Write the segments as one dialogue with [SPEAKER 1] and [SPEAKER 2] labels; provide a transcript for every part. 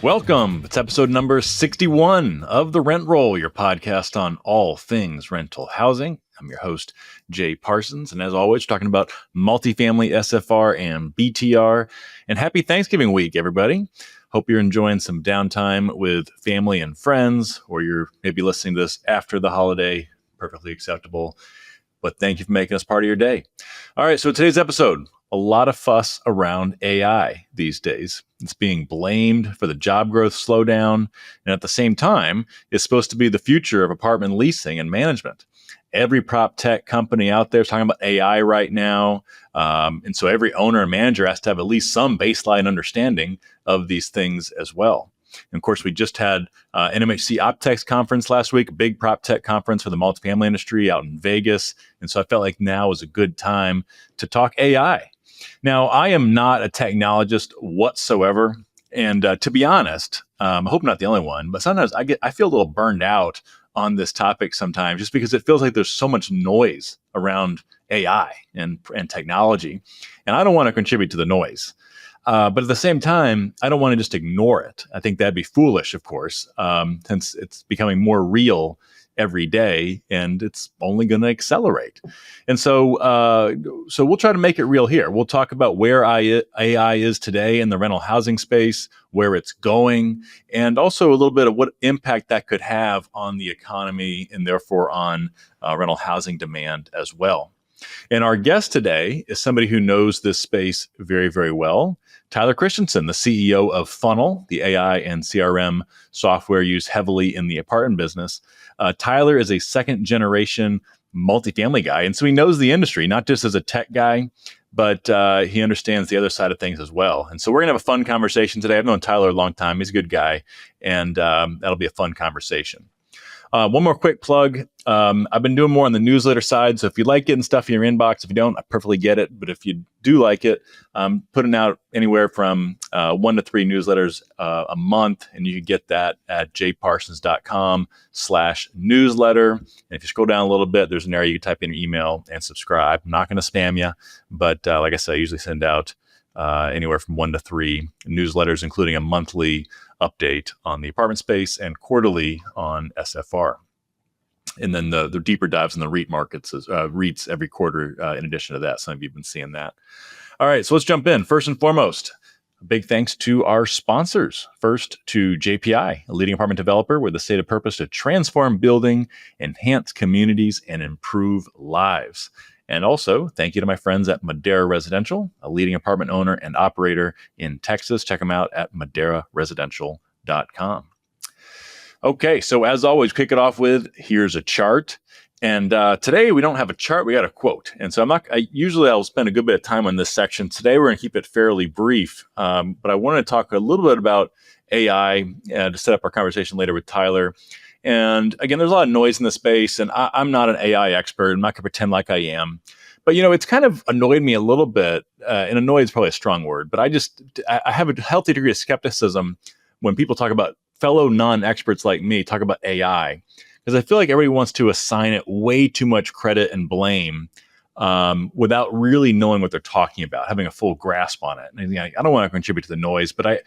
[SPEAKER 1] Welcome. It's episode number 61 of The Rent Roll, your podcast on all things rental housing. I'm your host, Jay Parsons. And as always, talking about multifamily, SFR, and BTR. And happy Thanksgiving week, everybody. Hope you're enjoying some downtime with family and friends, or you're maybe listening to this after the holiday. Perfectly acceptable. But thank you for making us part of your day. All right, so today's episode, a lot of fuss around AI these days. It's being blamed for the job growth slowdown, and at the same time, it's supposed to be the future of apartment leasing and management. Every prop tech company out there is talking about AI right now, and so every owner and manager has to have at least some baseline understanding of these things as well. And of course, we just had NMHC OpTech conference last week, a big prop tech conference for the multifamily industry out in Vegas. And so I felt like now was a good time to talk AI. Now, I am not a technologist whatsoever. And to be honest, I hope not the only one, but sometimes I feel a little burned out on this topic sometimes, just because it feels like there's so much noise around AI and technology. And I don't want to contribute to the noise. But at the same time, I don't want to just ignore it. I think that'd be foolish, of course, since it's becoming more real every day, and it's only going to accelerate. And so we'll try to make it real here. We'll talk about where AI is today in the rental housing space, where it's going, and also a little bit of what impact that could have on the economy and therefore on rental housing demand as well. And our guest today is somebody who knows this space very, very well. Tyler Christiansen, the CEO of Funnel, the AI and CRM software used heavily in the apartment business. Tyler is a second-generation multifamily guy, and so he knows the industry, not just as a tech guy, but he understands the other side of things as well. And so we're going to have a fun conversation today. I've known Tyler a long time. He's a good guy, and that'll be a fun conversation. One more quick plug. I've been doing more on the newsletter side. So if you like getting stuff in your inbox, if you don't, I perfectly get it. But if you do like it, I'm putting out anywhere from 1 to 3 newsletters a month. And you can get that at jparsons.com/newsletter. And if you scroll down a little bit, there's an area you can type in your email and subscribe. I'm not going to spam you. But like I said, I usually send out anywhere from 1 to 3 newsletters, including a monthly update on the apartment space and quarterly on SFR. And then the deeper dives in the REIT markets, REITs every quarter in addition to that. Some of you have been seeing that. All right, so let's jump in. First and foremost, a big thanks to our sponsors. First, to JPI, a leading apartment developer with a stated purpose to transform building, enhance communities, and improve lives. And also, thank you to my friends at Madera Residential, a leading apartment owner and operator in Texas. Check them out at maderaresidential.com. Okay, so as always, kick it off with, here's a chart. And today we don't have a chart, we got a quote. And so usually I'll spend a good bit of time on this section. Today we're going to keep it fairly brief, but I want to talk a little bit about AI to set up our conversation later with Tyler. And again, there's a lot of noise in the space, and I'm not an AI expert. I'm not going to pretend like I am. But, it's kind of annoyed me a little bit, and annoyed is probably a strong word, but I have a healthy degree of skepticism when people talk about fellow non-experts like me, talk about AI, because I feel like everybody wants to assign it way too much credit and blame without really knowing what they're talking about, having a full grasp on it. And I don't want to contribute to the noise, but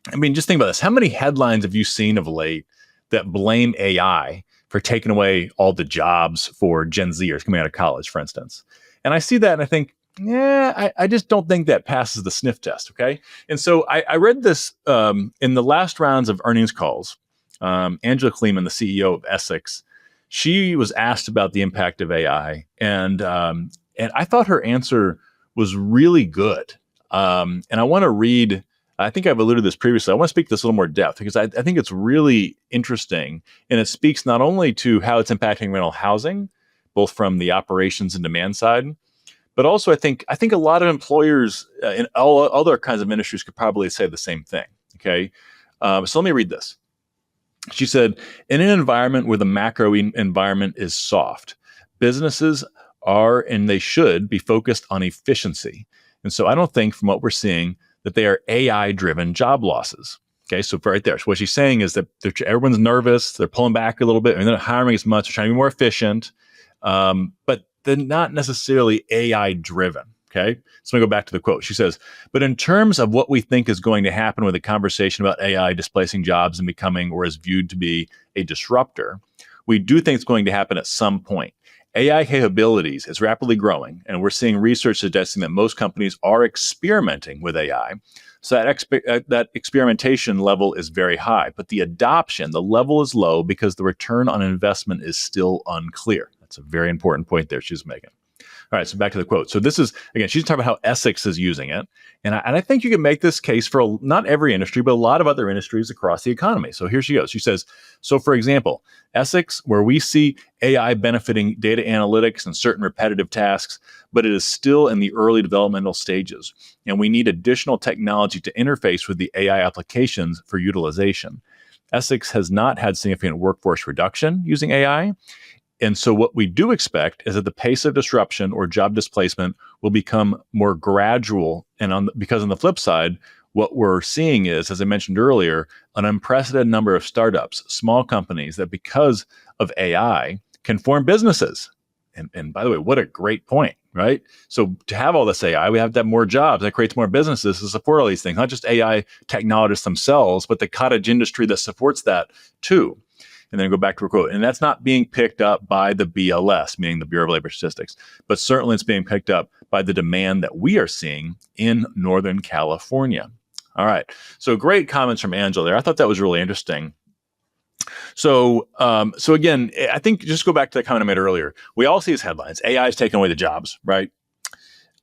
[SPEAKER 1] I mean, just think about this. How many headlines have you seen of late that blame AI for taking away all the jobs for Gen Zers coming out of college, for instance? And I see that and I think, I just don't think that passes the sniff test, okay? And so I read this in the last rounds of earnings calls. Angela Kleeman, the CEO of Essex, she was asked about the impact of AI, and I thought her answer was really good. And I want to read. I think I've alluded to this previously. I want to speak to this a little more depth because I think it's really interesting, and it speaks not only to how it's impacting rental housing, both from the operations and demand side, but also I think a lot of employers in all other kinds of industries could probably say the same thing. Okay, so let me read this. She said, in an environment where the macro environment is soft, businesses are and they should be focused on efficiency. And so I don't think from what we're seeing that they are AI-driven job losses. Okay, so right there. So what she's saying is that everyone's nervous, they're pulling back a little bit, and they're not hiring as much, they're trying to be more efficient, but they're not necessarily AI-driven. Okay. So let me go back to the quote. She says, but in terms of what we think is going to happen with the conversation about AI displacing jobs and becoming or is viewed to be a disruptor, we do think it's going to happen at some point. AI capabilities is rapidly growing, and we're seeing research suggesting that most companies are experimenting with AI. So that experimentation level is very high, but the adoption, the level is low because the return on investment is still unclear. That's a very important point there she's making. All right, so back to the quote. So this is, again, she's talking about how Essex is using it. And I think you can make this case for not every industry, but a lot of other industries across the economy. So here she goes. She says, so for example, Essex, where we see AI benefiting data analytics and certain repetitive tasks, but it is still in the early developmental stages. And we need additional technology to interface with the AI applications for utilization. Essex has not had significant workforce reduction using AI. And so what we do expect is that the pace of disruption or job displacement will become more gradual. And because on the flip side, what we're seeing is, as I mentioned earlier, an unprecedented number of startups, small companies that because of AI can form businesses. And by the way, what a great point, right? So to have all this AI, we have to have more jobs. That creates more businesses to support all these things, not just AI technologists themselves, but the cottage industry that supports that too. And then go back to a quote. And that's not being picked up by the BLS, meaning the Bureau of Labor Statistics, but certainly it's being picked up by the demand that we are seeing in Northern California. All right. So great comments from Angela there. I thought that was really interesting. So again, I think just go back to the comment I made earlier. We all see these headlines. AI is taking away the jobs, right?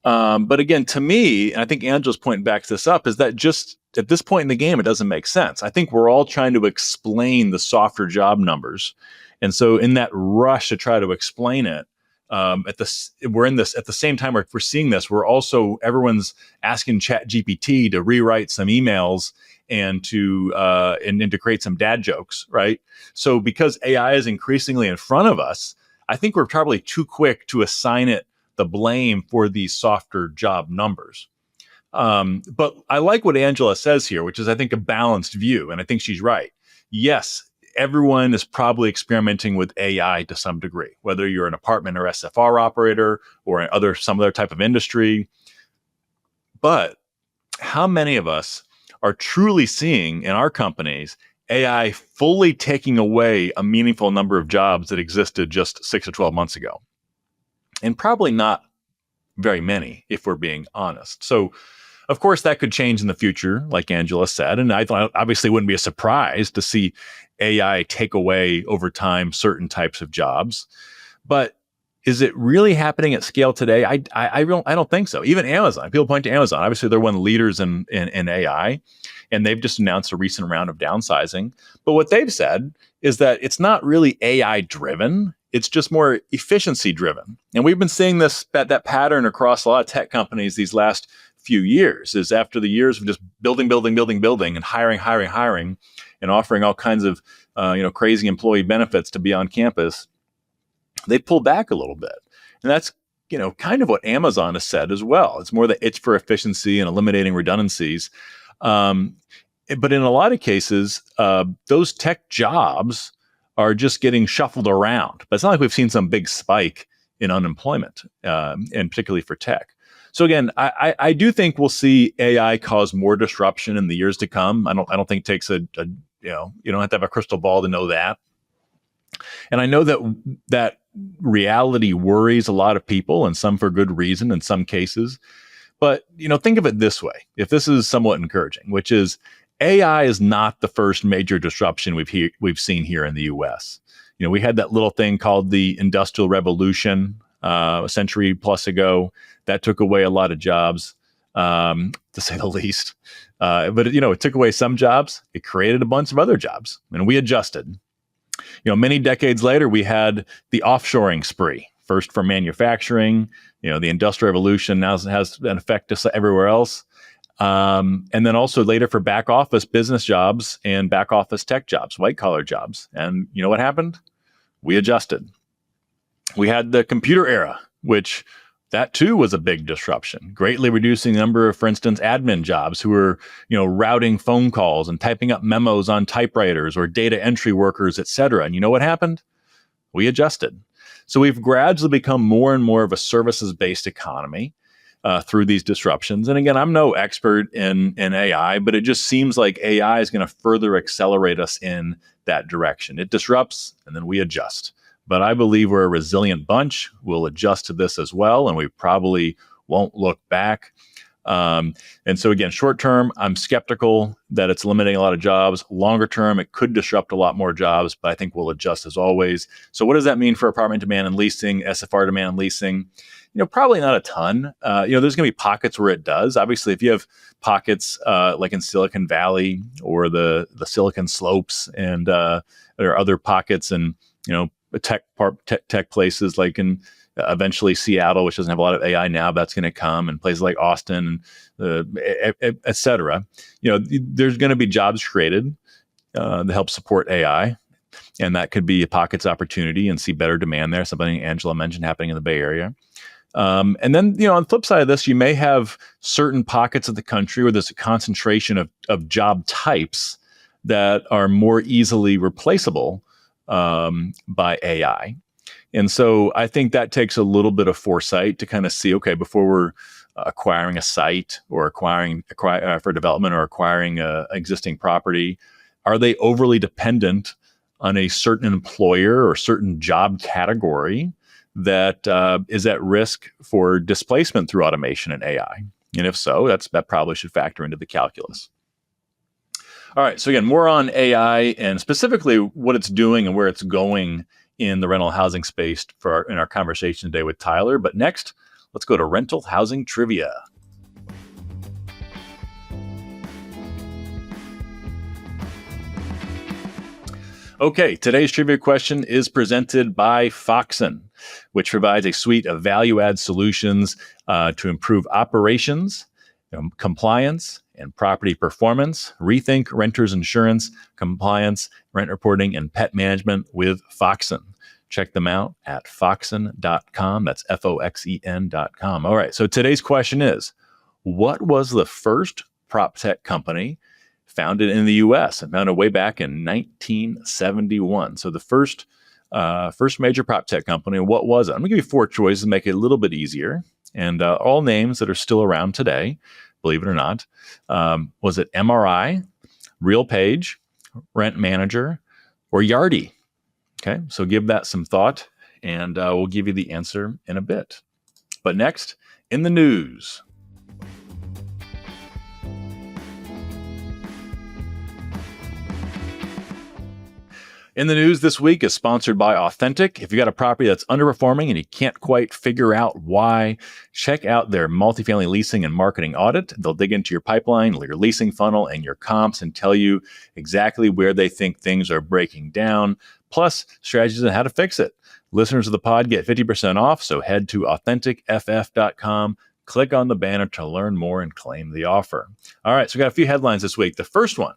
[SPEAKER 1] But again, to me, and I think Angela's point backs this up, is that just at this point in the game, it doesn't make sense. I think we're all trying to explain the softer job numbers. And so in that rush to try to explain it, at the same time we're seeing this, everyone's asking ChatGPT to rewrite some emails and to create some dad jokes, right? So because AI is increasingly in front of us, I think we're probably too quick to assign it the blame for these softer job numbers. But I like what Angela says here, which is, I think, a balanced view. And I think she's right. Yes, everyone is probably experimenting with AI to some degree, whether you're an apartment or SFR operator or some other type of industry. But how many of us are truly seeing in our companies AI fully taking away a meaningful number of jobs that existed just 6 to 12 months ago? And probably not very many, if we're being honest. So, of course, that could change in the future, like Angela said. And I obviously wouldn't be a surprise to see AI take away over time certain types of jobs. But is it really happening at scale today? I don't think so. Even Amazon, people point to Amazon. Obviously, they're one of the leaders in AI, and they've just announced a recent round of downsizing. But what they've said is that it's not really AI driven. It's just more efficiency driven. And we've been seeing that pattern across a lot of tech companies these last few years, is after the years of just building and hiring and offering all kinds of crazy employee benefits to be on campus, they pull back a little bit. And that's kind of what Amazon has said as well. It's more the itch for efficiency and eliminating redundancies. But in a lot of cases, those tech jobs are just getting shuffled around. But it's not like we've seen some big spike in unemployment, and particularly for tech. So again, I do think we'll see AI cause more disruption in the years to come. I don't think it takes you don't have to have a crystal ball to know that. And I know that reality worries a lot of people, and some for good reason in some cases. But think of it this way, if this is somewhat encouraging, which is AI is not the first major disruption we've seen here in the U.S. We had that little thing called the Industrial Revolution a century plus ago that took away a lot of jobs, to say the least. But it took away some jobs. It created a bunch of other jobs, and we adjusted. Many decades later, we had the offshoring spree. First for manufacturing, the Industrial Revolution now has an effect everywhere else. And then also later for back office business jobs and back office tech jobs, white collar jobs. And you know what happened? We adjusted. We had the computer era, which that too was a big disruption, greatly reducing the number of, for instance, admin jobs who were, routing phone calls and typing up memos on typewriters, or data entry workers, et cetera. And you know what happened? We adjusted. So we've gradually become more and more of a services-based economy. through these disruptions. And again, I'm no expert in AI, but it just seems like AI is going to further accelerate us in that direction. It disrupts and then we adjust. But I believe we're a resilient bunch. We'll adjust to this as well, and we probably won't look back. And so again, short term, I'm skeptical that it's eliminating a lot of jobs. Longer term, it could disrupt a lot more jobs, but I think we'll adjust as always. So what does that mean for apartment demand and leasing, SFR demand and leasing? Probably not a ton. There's going to be pockets where it does. Obviously, if you have pockets like in Silicon Valley or the Silicon Slopes, and there are other pockets and tech places like in eventually Seattle, which doesn't have a lot of AI now, but that's going to come, and places like Austin, et cetera. There's going to be jobs created that help support AI. And that could be a pockets opportunity and see better demand there. Something Angela mentioned happening in the Bay Area. And then, on the flip side of this, you may have certain pockets of the country where there's a concentration of job types that are more easily replaceable by AI. And so I think that takes a little bit of foresight to kind of see, okay, before we're acquiring a site or acquiring for development or acquiring existing property, are they overly dependent on a certain employer or certain job category that is at risk for displacement through automation and AI? And if so, that probably should factor into the calculus. All right, so again, more on AI and specifically what it's doing and where it's going in the rental housing space in our conversation today with Tyler. But next, let's go to rental housing trivia. Okay, today's trivia question is presented by Foxen, which provides a suite of value-add solutions to improve operations, compliance, and property performance. Rethink renters insurance, compliance, rent reporting, and pet management with Foxen. Check them out at foxen.com. That's FOXEN.com. All right, so today's question is, what was the first prop tech company founded in the U.S. and founded way back in 1971? So the first major prop tech company, what was it? I'm going to give you four choices to make it a little bit easier. And all names that are still around today, believe it or not. Was it MRI, RealPage, Rent Manager, or Yardi? Okay, so give that some thought, and we'll give you the answer in a bit. But next, in the news. In the news this week is sponsored by Authentic. If you got a property that's underperforming and you can't quite figure out why, check out their multifamily leasing and marketing audit. They'll dig into your pipeline, your leasing funnel, and your comps and tell you exactly where they think things are breaking down, plus strategies on how to fix it. Listeners of the pod get 50% off, so head to AuthenticFF.com, click on the banner to learn more and claim the offer. All right, so we got a few headlines this week. The first one,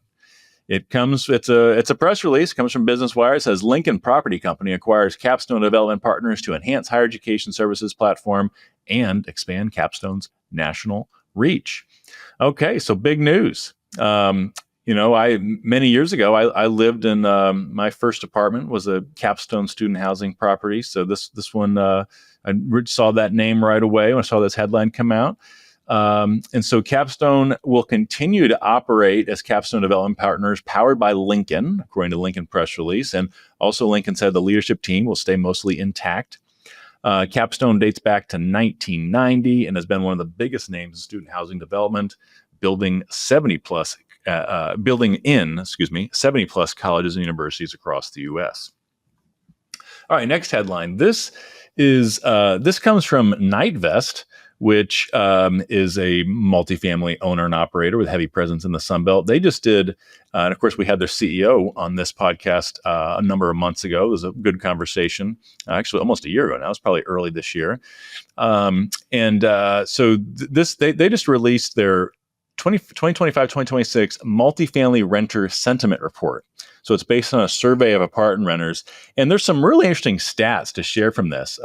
[SPEAKER 1] it's a press release, comes from Business Wire. It says Lincoln Property Company acquires Capstone Development Partners to enhance higher education services platform and expand Capstone's national reach. Okay, so big news. Many years ago, I lived in my first apartment was a Capstone student housing property. So this one, I saw that name right away when I saw this headline come out. And so Capstone will continue to operate as Capstone Development Partners powered by Lincoln, according to Lincoln press release. And also Lincoln said the leadership team will stay mostly intact. Capstone dates back to 1990 and has been one of the biggest names in student housing development, building 70 plus colleges and universities across the U.S. All right, next headline. This comes from NightVest, which is a multifamily owner and operator with heavy presence in the Sun Belt. They just did, and of course, we had their CEO on this podcast a number of months ago. It was a good conversation, actually almost a year ago now. It was probably early this year. So they just released their 2025-2026 multifamily renter sentiment report. So it's based on a survey of apartment renters. And there's some really interesting stats to share from this.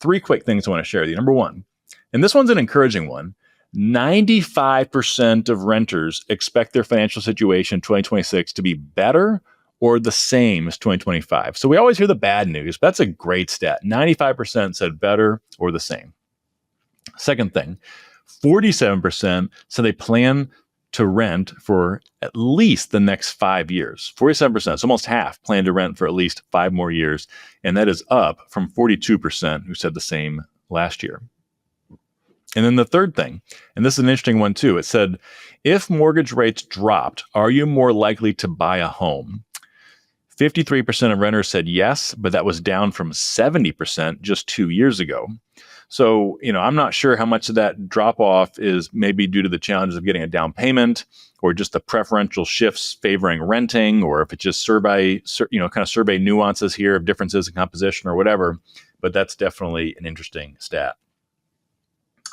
[SPEAKER 1] Three quick things I want to share with you. Number one, and this one's an encouraging one, 95% of renters expect their financial situation in 2026 to be better or the same as 2025. So we always hear the bad news, but that's a great stat. 95% said better or the same. Second thing, 47% said they plan to rent for at least the next 5 years. 47%, so almost half, plan to rent for at least 5 more years. And that is up from 42% who said the same last year. And then the third thing, and this is an interesting one too, it said, if mortgage rates dropped, are you more likely to buy a home? 53% of renters said yes, but that was down from 70% just 2 years ago. So, I'm not sure how much of that drop off is maybe due to the challenges of getting a down payment or just the preferential shifts favoring renting, or if it's just survey nuances here of differences in composition or whatever. But that's definitely an interesting stat.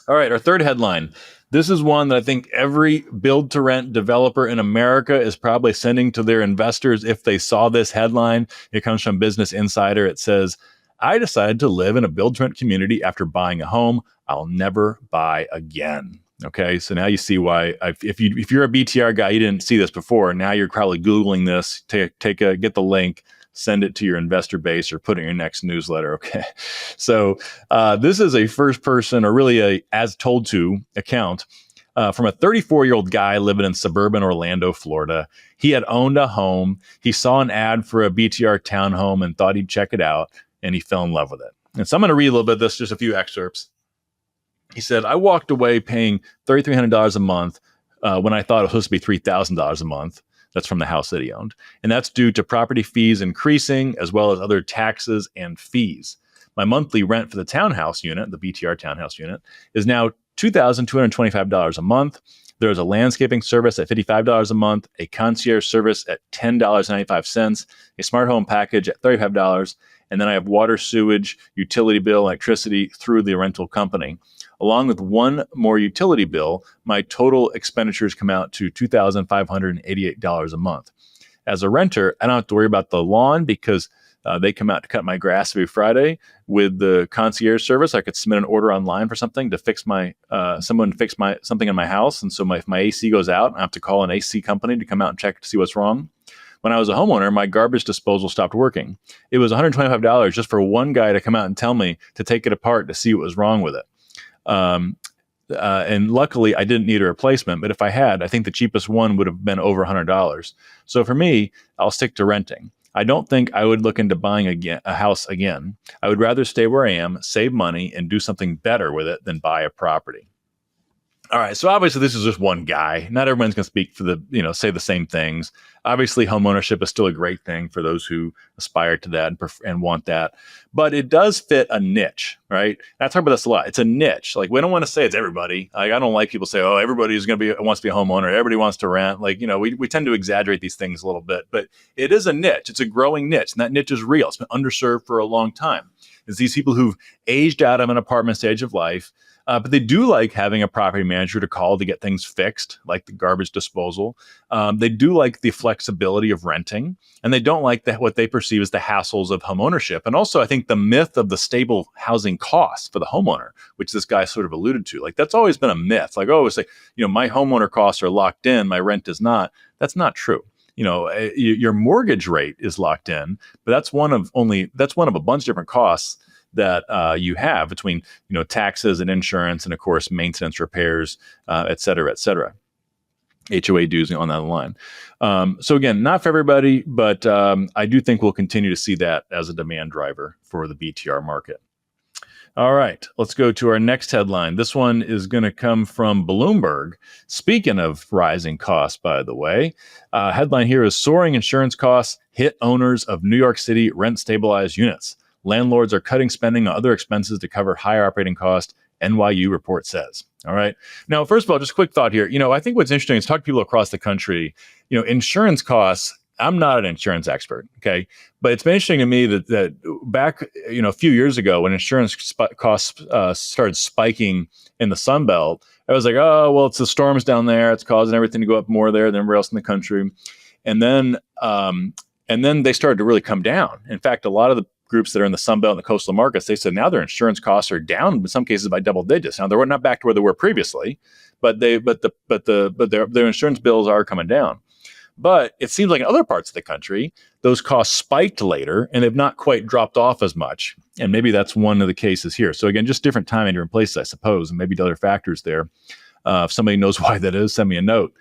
[SPEAKER 1] All right, our third headline. This is one that I think every build-to-rent developer in America is probably sending to their investors if they saw this headline. It comes from Business Insider. It says, I decided to live in a build-to-rent community after buying a home. I'll never buy again. Okay, so now you see why. If you're a BTR guy, you didn't see this before. Now you're probably Googling this. Get the link, send it to your investor base, or put it in your next newsletter. Okay, so this is a first person, or really a as told to account from a 34-year-old guy living in suburban Orlando, Florida. He had owned a home. He saw an ad for a BTR townhome and thought he'd check it out, and he fell in love with it. And so I'm going to read a little bit of this, just a few excerpts. He said, I walked away paying $3,300 a month when I thought it was supposed to be $3,000 a month. That's from the house that he owned. And that's due to property fees increasing, as well as other taxes and fees. My monthly rent for the townhouse unit, the BTR townhouse unit, is now $2,225 a month. There's a landscaping service at $55 a month, a concierge service at $10.95, a smart home package at $35, and then I have water, sewage, utility bill, electricity through the rental company. Along with one more utility bill, my total expenditures come out to $2,588 a month. As a renter, I don't have to worry about the lawn because they come out to cut my grass every Friday. With the concierge service, I could submit an order online for something to fix something in my house. And so if my AC goes out, I have to call an AC company to come out and check to see what's wrong. When I was a homeowner, my garbage disposal stopped working. It was $125 just for one guy to come out and tell me to take it apart to see what was wrong with it. And luckily, I didn't need a replacement. But if I had, I think the cheapest one would have been over $100. So for me, I'll stick to renting. I don't think I would look into buying a house again. I would rather stay where I am, save money, and do something better with it than buy a property. All right, so obviously this is just one guy. Not everyone's going to speak for say the same things. Obviously, homeownership is still a great thing for those who aspire to that and want that. But it does fit a niche, right? And I talk about this a lot. It's a niche. Like, we don't want to say it's everybody. Like, I don't like people say, oh, everybody wants to be a homeowner. Everybody wants to rent. Like, we tend to exaggerate these things a little bit. But it is a niche. It's a growing niche. And that niche is real. It's been underserved for a long time. It's these people who've aged out of an apartment stage of life. But they do like having a property manager to call to get things fixed, like the garbage disposal. They do like the flexibility of renting, and they don't like what they perceive as the hassles of home ownership. And also, I think the myth of the stable housing costs for the homeowner, which this guy sort of alluded to, like that's always been a myth. Like, oh, it's like, my homeowner costs are locked in, my rent is not. That's not true. Your mortgage rate is locked in, but that's one of a bunch of different costs that you have between taxes and insurance and of course maintenance, repairs, et cetera, HOA dues on that line. So again, not for everybody, but I do think we'll continue to see that as a demand driver for the BTR market. All right, let's go to our next headline. This one is going to come from Bloomberg. Speaking of rising costs, by the way, headline here is soaring insurance costs hit owners of New York City rent stabilized units. Landlords are cutting spending on other expenses to cover higher operating costs, NYU report says. All right. Now, first of all, just a quick thought here. I think what's interesting is talk to people across the country. Insurance costs, I'm not an insurance expert, okay? But it's been interesting to me that back, a few years ago when insurance costs started spiking in the Sun Belt, I was like, oh, well, it's the storms down there. It's causing everything to go up more there than everywhere else in the country. And then they started to really come down. In fact, a lot of the groups that are in the Sun Belt and the coastal markets, they said now their insurance costs are down in some cases by double digits. Now they're not back to where they were previously, but their insurance bills are coming down. But it seems like in other parts of the country, those costs spiked later and have not quite dropped off as much. And maybe that's one of the cases here. So again, just different time and different places, I suppose, and maybe other factors there. If somebody knows why that is, send me a note.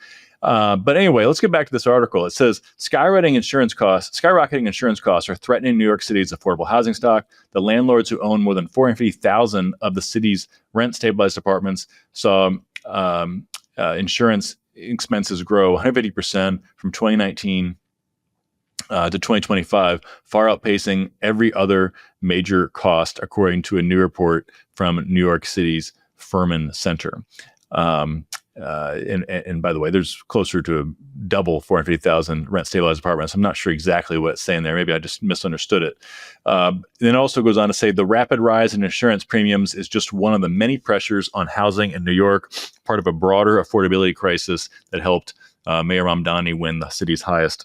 [SPEAKER 1] But anyway, let's get back to this article. It says skyrocketing insurance costs are threatening New York City's affordable housing stock. The landlords who own more than 450,000 of the city's rent-stabilized apartments saw insurance expenses grow 150% from 2019 to 2025, far outpacing every other major cost, according to a new report from New York City's Furman Center. And by the way, there's closer to double 450,000 rent stabilized apartments. I'm not sure exactly what it's saying there. Maybe I just misunderstood it. Then it also goes on to say the rapid rise in insurance premiums is just one of the many pressures on housing in New York, part of a broader affordability crisis that helped Mayor Mamdani win the city's highest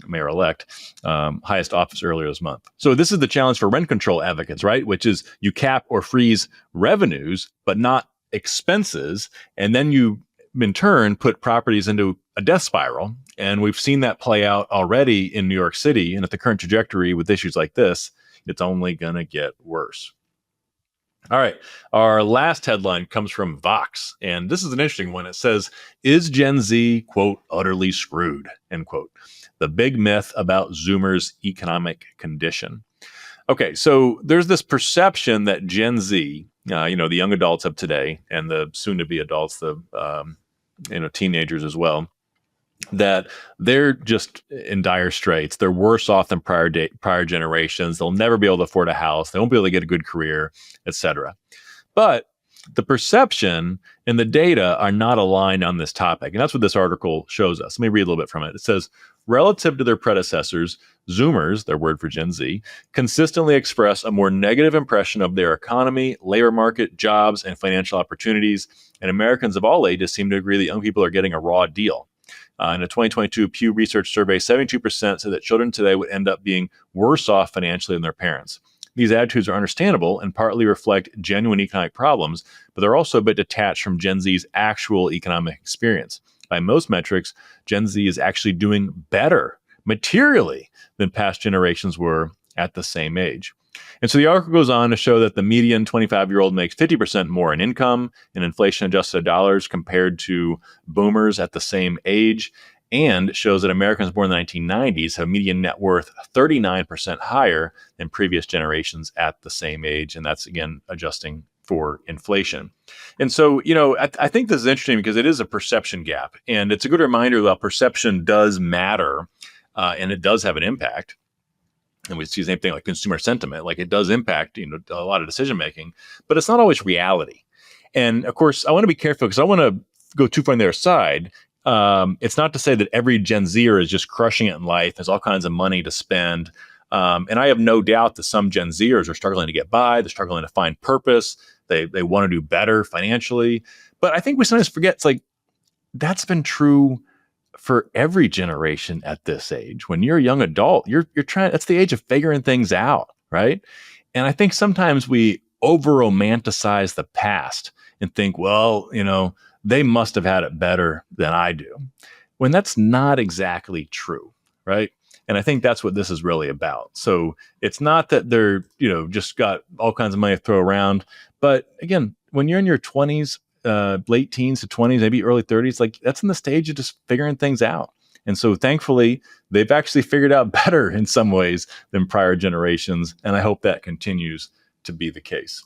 [SPEAKER 1] mayor-elect, highest office earlier this month. So this is the challenge for rent control advocates, right? Which is you cap or freeze revenues, but not expenses, and then you in turn put properties into a death spiral. And we've seen that play out already in New York City. And at the current trajectory with issues like this, it's only going to get worse. All right. Our last headline comes from Vox. And this is an interesting one. It says, is Gen Z, quote, utterly screwed, end quote. The big myth about Zoomers' economic condition. Okay, so there's this perception that Gen Z, the young adults of today and the soon-to-be adults, the teenagers as well, that they're just in dire straits. They're worse off than prior generations. They'll never be able to afford a house. They won't be able to get a good career, etc. But the perception and the data are not aligned on this topic, and that's what this article shows us. Let me read a little bit from it. It says, relative to their predecessors, Zoomers, their word for Gen Z, consistently express a more negative impression of their economy, labor market, jobs, and financial opportunities. And Americans of all ages seem to agree that young people are getting a raw deal. In a 2022 Pew Research survey, 72% said that children today would end up being worse off financially than their parents. These attitudes are understandable and partly reflect genuine economic problems, but they're also a bit detached from Gen Z's actual economic experience. By most metrics, Gen Z is actually doing better materially than past generations were at the same age. And so the article goes on to show that the median 25-year-old makes 50% more in income in inflation-adjusted dollars compared to boomers at the same age, and shows that Americans born in the 1990s have a median net worth 39% higher than previous generations at the same age. And that's, again, adjusting for inflation. And so, I think this is interesting because it is a perception gap. And it's a good reminder that perception does matter, and it does have an impact. And we see the same thing like consumer sentiment, like it does impact, a lot of decision making, but it's not always reality. And of course, I want to be careful because I want to go too far on their side. It's not to say that every Gen Zer is just crushing it in life. There's all kinds of money to spend. And I have no doubt that some Gen Zers are struggling to get by. They're struggling to find purpose. They want to do better financially. But I think we sometimes forget it's like that's been true for every generation at this age. When you're a young adult, you're trying, that's the age of figuring things out, right? And I think sometimes we over romanticize the past and think, well, they must have had it better than I do, when that's not exactly true, right? And I think that's what this is really about. So it's not that they're, just got all kinds of money to throw around. But again, when you're in your 20s, late teens to 20s, maybe early 30s, like that's in the stage of just figuring things out. And so thankfully, they've actually figured out better in some ways than prior generations. And I hope that continues to be the case.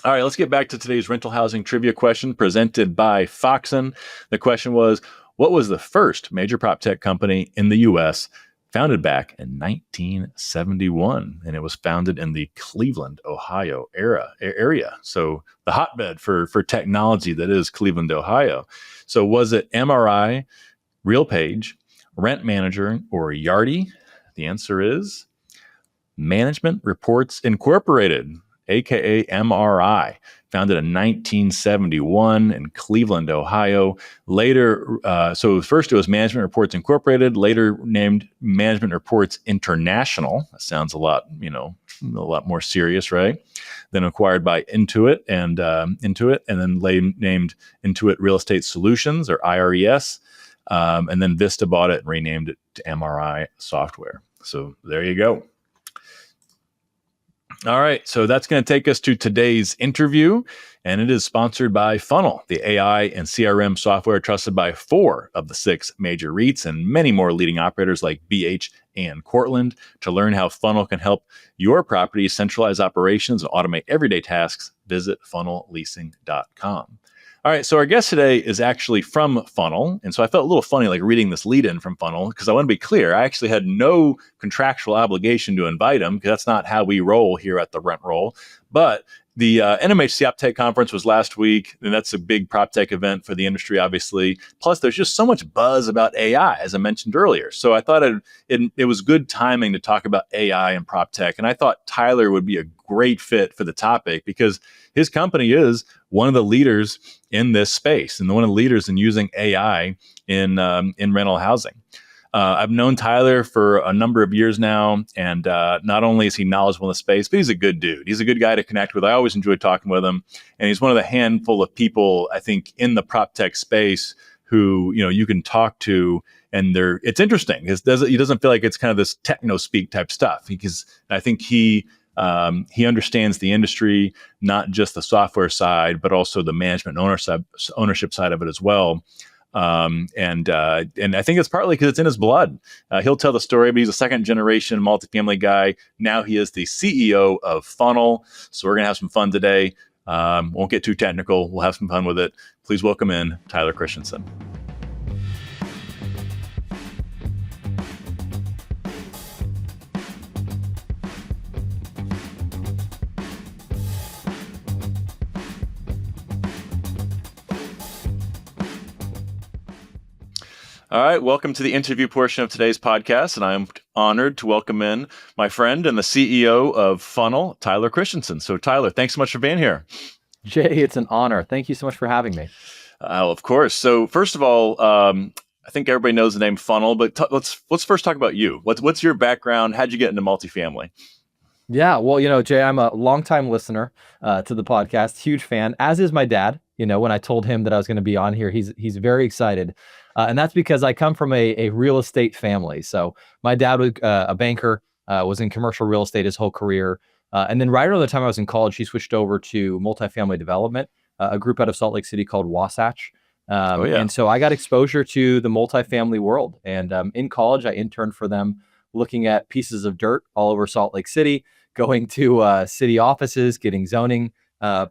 [SPEAKER 1] All right, let's get back to today's rental housing trivia question presented by Foxen. The question was, what was the first major prop tech company in the U.S. founded back in 1971? And it was founded in the Cleveland, Ohio area. So the hotbed for technology that is Cleveland, Ohio. So was it MRI, RealPage, Rent Manager, or Yardi? The answer is Management Reports Incorporated, aka MRI, founded in 1971 in Cleveland, Ohio. Later, so first it was Management Reports Incorporated, later named Management Reports International. That sounds a lot more serious, right? Then acquired by Intuit, and then named Intuit Real Estate Solutions, or IRES. And then Vista bought it and renamed it to MRI Software. So there you go. All right, so that's going to take us to today's interview, and it is sponsored by Funnel, the AI and CRM software trusted by 4 of the 6 major REITs and many more leading operators like BH and Cortland. To learn how Funnel can help your property centralize operations and automate everyday tasks, visit funnelleasing.com. All right, so our guest today is actually from Funnel, and so I felt a little funny like reading this lead-in from Funnel because I want to be clear, I actually had no contractual obligation to invite him because that's not how we roll here at the Rent Roll. But the NMHC PropTech conference was last week, and that's a big PropTech event for the industry, obviously. Plus, there's just so much buzz about AI, as I mentioned earlier. So I thought it was good timing to talk about AI and PropTech, and I thought Tyler would be a great fit for the topic because his company is one of the leaders in this space and one of the leaders in using AI in rental housing. I've known Tyler for a number of years now, and not only is he knowledgeable in the space, but he's a good dude. He's a good guy to connect with. I always enjoy talking with him, and he's one of the handful of people, I think, in the PropTech space who you can talk to, and it's interesting. He doesn't feel like it's kind of this techno speak type stuff, because I think he understands the industry, not just the software side, but also the management and ownership side of it as well. And I think it's partly because it's in his blood. He'll tell the story, but he's a second generation multifamily guy. Now he is the CEO of Funnel. So we're going to have some fun today. Won't get too technical. We'll have some fun with it. Please welcome in Tyler Christiansen. All right, welcome to the interview portion of today's podcast, and I'm honored to welcome in my friend and the CEO of Funnel, Tyler Christiansen. So Tyler, thanks so much for being here.
[SPEAKER 2] Jay, it's an honor. Thank you so much for having me.
[SPEAKER 1] Of course. So first of all, I think everybody knows the name Funnel, but let's first talk about you. What's your background? How'd you get into multifamily?
[SPEAKER 2] Yeah, well, Jay, I'm a longtime listener to the podcast, huge fan, as is my dad. When I told him that I was going to be on here, he's very excited. And that's because I come from a real estate family. So my dad was a banker, was in commercial real estate his whole career. And then right around the time I was in college, he switched over to multifamily development, a group out of Salt Lake City called Wasatch. And so I got exposure to the multifamily world. And in college, I interned for them looking at pieces of dirt all over Salt Lake City, going to city offices, getting zoning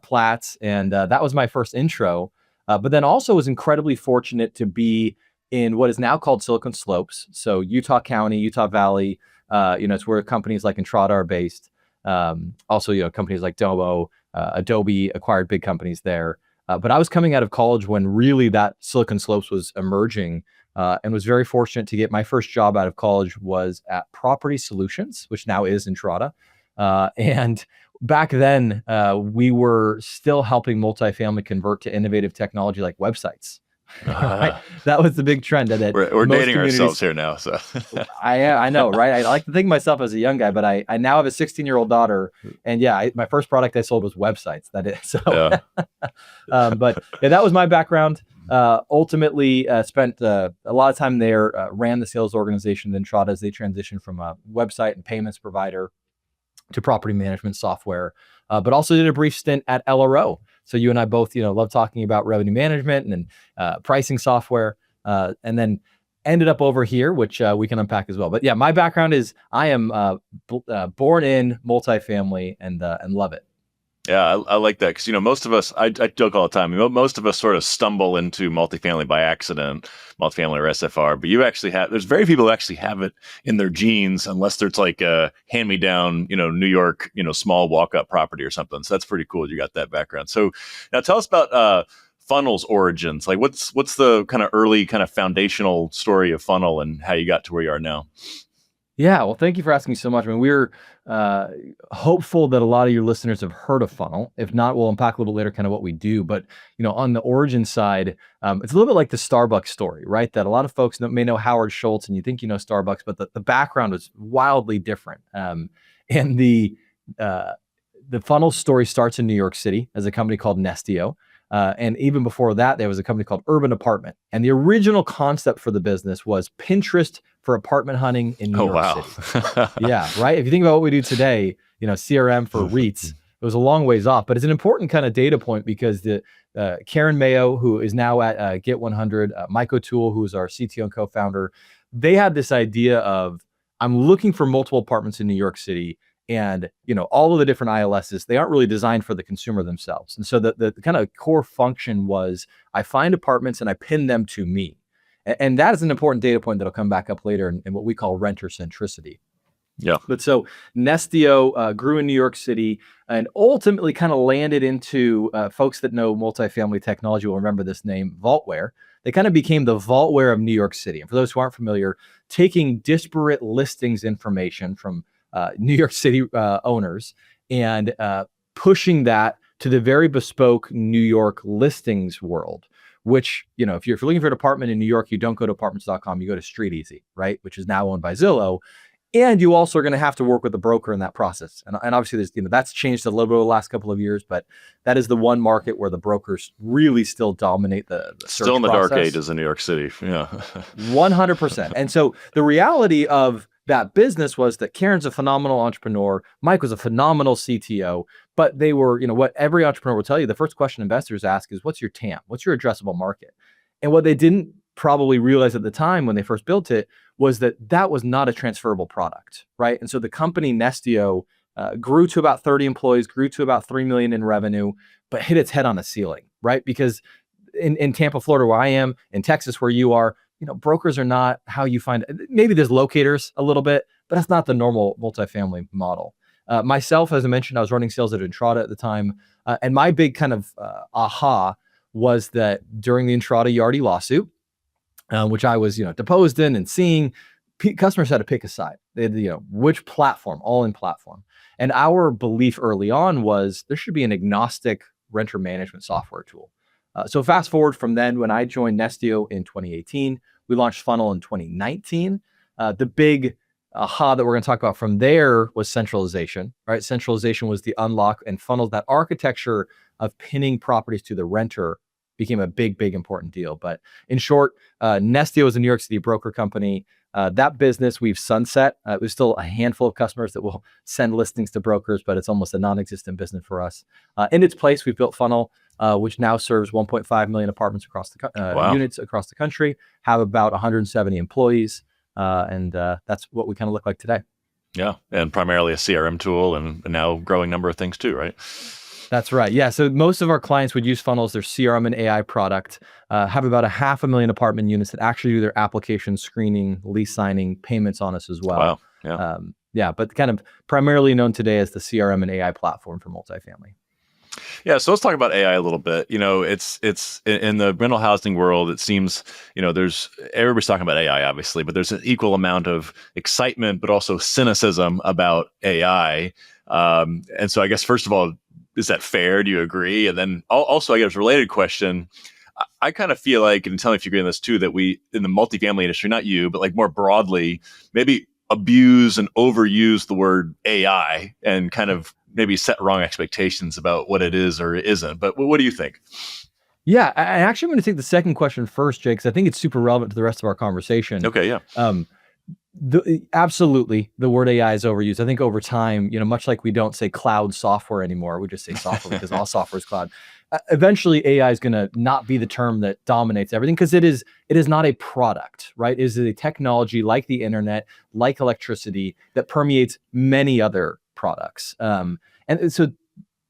[SPEAKER 2] plats. And that was my first intro. But then also was incredibly fortunate to be in what is now called Silicon Slopes. So Utah County, Utah Valley, it's where companies like Entrada are based. Also, companies like Domo, Adobe acquired big companies there. But I was coming out of college when really that Silicon Slopes was emerging, and was very fortunate to get my first job out of college was at Property Solutions, which now is Entrada. And back then, we were still helping multifamily convert to innovative technology like websites. Right? That was the big trend.
[SPEAKER 1] We're dating ourselves here now. So
[SPEAKER 2] I know, right? I like to think of myself as a young guy, but I now have a 16-year-old daughter, and my first product I sold was websites. That is so. Yeah. But that was my background. Ultimately, spent a lot of time there. Ran the sales organization at Entrada as they transitioned from a website and payments provider to property management software, but also did a brief stint at LRO. So you and I both, love talking about revenue management and pricing software, and then ended up over here, which we can unpack as well. But yeah, my background is I am born in multifamily and love it.
[SPEAKER 1] Yeah, I like that because, most of us, I joke all the time, most of us sort of stumble into multifamily by accident, multifamily or SFR, but you actually there's very few people who actually have it in their genes unless there's like a hand-me-down, New York, small walk-up property or something. So that's pretty cool. You got that background. So now tell us about Funnel's origins. Like what's the kind of early kind of foundational story of Funnel and how you got to where you are now?
[SPEAKER 2] Yeah, well, thank you for asking so much. I mean, we're hopeful that a lot of your listeners have heard of Funnel. If not, we'll unpack a little later kind of what we do. But, on the origin side, it's a little bit like the Starbucks story, right? That a lot of folks may know Howard Schultz and you think you know Starbucks, but the background was wildly different. And the Funnel story starts in New York City as a company called Nestio. And even before that, there was a company called Urban Apartment. And the original concept for the business was Pinterest for apartment hunting in New
[SPEAKER 1] Oh,
[SPEAKER 2] York
[SPEAKER 1] wow.
[SPEAKER 2] City. Yeah, right. If you think about what we do today, CRM for REITs, it was a long ways off, but it's an important kind of data point because the Karen Mayo, who is now at Get 100, Mike O'Toole, who is our CTO and co-founder, they had this idea of, I'm looking for multiple apartments in New York City. And all of the different ILSs, they aren't really designed for the consumer themselves. And so the kind of core function was, I find apartments and I pin them to me. And that is an important data point that'll come back up later in what we call renter centricity.
[SPEAKER 1] Yeah.
[SPEAKER 2] But so Nestio grew in New York City and ultimately kind of landed into folks that know multifamily technology will remember this name, Vaultware. They kind of became the Vaultware of New York City. And for those who aren't familiar, taking disparate listings information from New York City owners and pushing that to the very bespoke New York listings world, which, if you're looking for an apartment in New York, you don't go to apartments.com, you go to StreetEasy, right? Which is now owned by Zillow. And you also are going to have to work with a broker in that process. And obviously there's, that's changed a little bit over the last couple of years, but that is the one market where the brokers really still dominate the
[SPEAKER 1] Still in the
[SPEAKER 2] process.
[SPEAKER 1] dark ages in New York City. Yeah.
[SPEAKER 2] 100%. And so the reality of that business was that Karen's a phenomenal entrepreneur. Mike was a phenomenal CTO, but they were, what every entrepreneur will tell you, the first question investors ask is, what's your TAM? What's your addressable market? And what they didn't probably realize at the time when they first built it was that was not a transferable product, right? And so the company Nestio grew to about 30 employees, grew to about 3 million in revenue, but hit its head on a ceiling, right? Because in Tampa, Florida, where I am, in Texas, where you are, brokers are not how you find, maybe there's locators a little bit, but that's not the normal multifamily model. Myself, as I mentioned, I was running sales at Entrada at the time. And my big kind of aha was that during the Entrada Yardi lawsuit, which I was, deposed in and seeing, customers had to pick a side. They had, which platform, all-in platform. And our belief early on was there should be an agnostic renter management software tool. So fast forward from then, when I joined Nestio in 2018, we launched Funnel in 2019. The big aha that we're going to talk about from there was centralization, right? Centralization was the unlock, and Funnel, that architecture of pinning properties to the renter, became a big, important deal. But in short, Nestio is a New York City broker company. That business we've sunset. There's still a handful of customers that will send listings to brokers, but it's almost a non-existent business for us. In its place, we've built Funnel, which now serves 1.5 million apartments across the
[SPEAKER 1] Wow.
[SPEAKER 2] units across the country, have about 170 employees, and that's what we kind of look like today.
[SPEAKER 1] Yeah, and primarily a CRM tool, and now growing number of things too, right?
[SPEAKER 2] That's right. Yeah. So most of our clients would use Funnel as their CRM and AI product, have about 500,000 apartment units that actually do their application screening, lease signing, payments on us as well.
[SPEAKER 1] Wow. Yeah.
[SPEAKER 2] Yeah, but kind of primarily known today as the CRM and AI platform for multifamily.
[SPEAKER 1] Yeah, so let's talk about AI a little bit. It's in the rental housing world. It seems there's everybody's talking about AI, obviously, but there's an equal amount of excitement, but also cynicism about AI. And so, I guess first of all, is that fair? Do you agree? And then also, I guess a related question. I kind of feel like, and tell me if you agree on this too, that we in the multifamily industry, not you, but like more broadly, maybe abuse and overuse the word AI and kind of maybe set wrong expectations about what it is or isn't. But what do you think?
[SPEAKER 2] Yeah, I actually am going to take the second question first, Jake, because I think it's super relevant to the rest of our conversation.
[SPEAKER 1] Okay, yeah.
[SPEAKER 2] Absolutely, the word AI is overused. I think over time, much like we don't say cloud software anymore, we just say software because all software is cloud. Eventually, AI is going to not be the term that dominates everything because it is not a product, right? It is a technology like the internet, like electricity, that permeates many other products. And so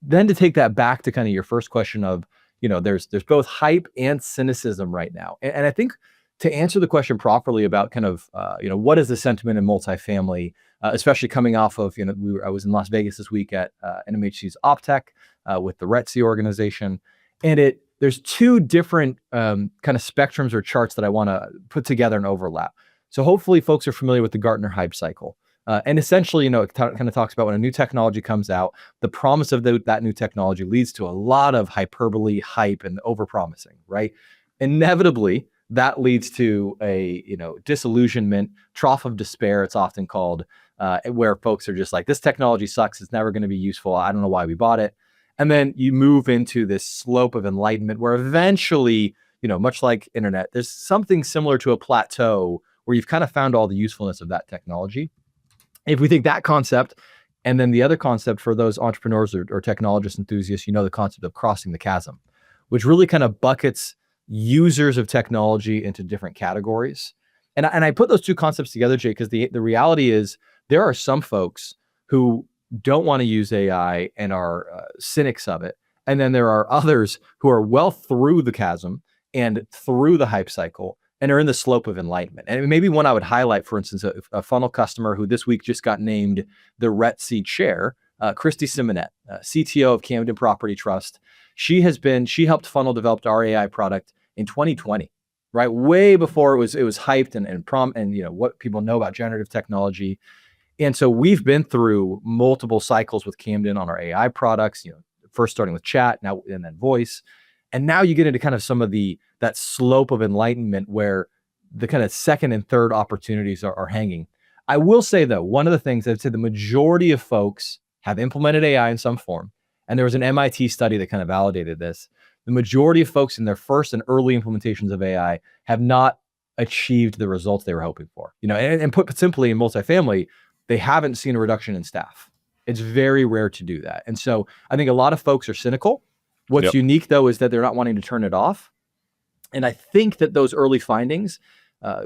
[SPEAKER 2] then to take that back to kind of your first question of, there's both hype and cynicism right now. And I think to answer the question properly about kind of, what is the sentiment in multifamily, especially coming off of, I was in Las Vegas this week at NMHC's OpTech with the RETC organization. And there's two different kind of spectrums or charts that I want to put together and overlap. So hopefully folks are familiar with the Gartner hype cycle. And essentially, it kind of talks about when a new technology comes out, the promise of that new technology leads to a lot of hyperbole, hype, and overpromising, right? Inevitably, that leads to a disillusionment, trough of despair, it's often called, where folks are just like, this technology sucks, it's never going to be useful, I don't know why we bought it. And then you move into this slope of enlightenment where eventually, much like internet, there's something similar to a plateau where you've kind of found all the usefulness of that technology. If we think that concept, and then the other concept for those entrepreneurs or technologist enthusiasts, the concept of crossing the chasm, which really kind of buckets users of technology into different categories. And I put those two concepts together, Jay, because the reality is there are some folks who don't want to use AI and are cynics of it. And then there are others who are well through the chasm and through the hype cycle and are in the slope of enlightenment. And maybe one I would highlight, for instance, a funnel customer who this week just got named the RETC chair, Christy Simonet, CTO of Camden Property Trust. She helped funnel develop our AI product in 2020, right? Way before it was hyped and what people know about generative technology. And so we've been through multiple cycles with Camden on our AI products, first starting with chat, now and then voice. And now you get into kind of some of that slope of enlightenment where the kind of second and third opportunities are hanging. I will say though, one of the things I'd say the majority of folks have implemented AI in some form. And there was an MIT study that kind of validated this. The majority of folks in their first and early implementations of AI have not achieved the results they were hoping for. And put simply, in multifamily, they haven't seen a reduction in staff. It's very rare to do that. And so I think a lot of folks are cynical. What's unique, though, is that they're not wanting to turn it off. And I think that those early findings,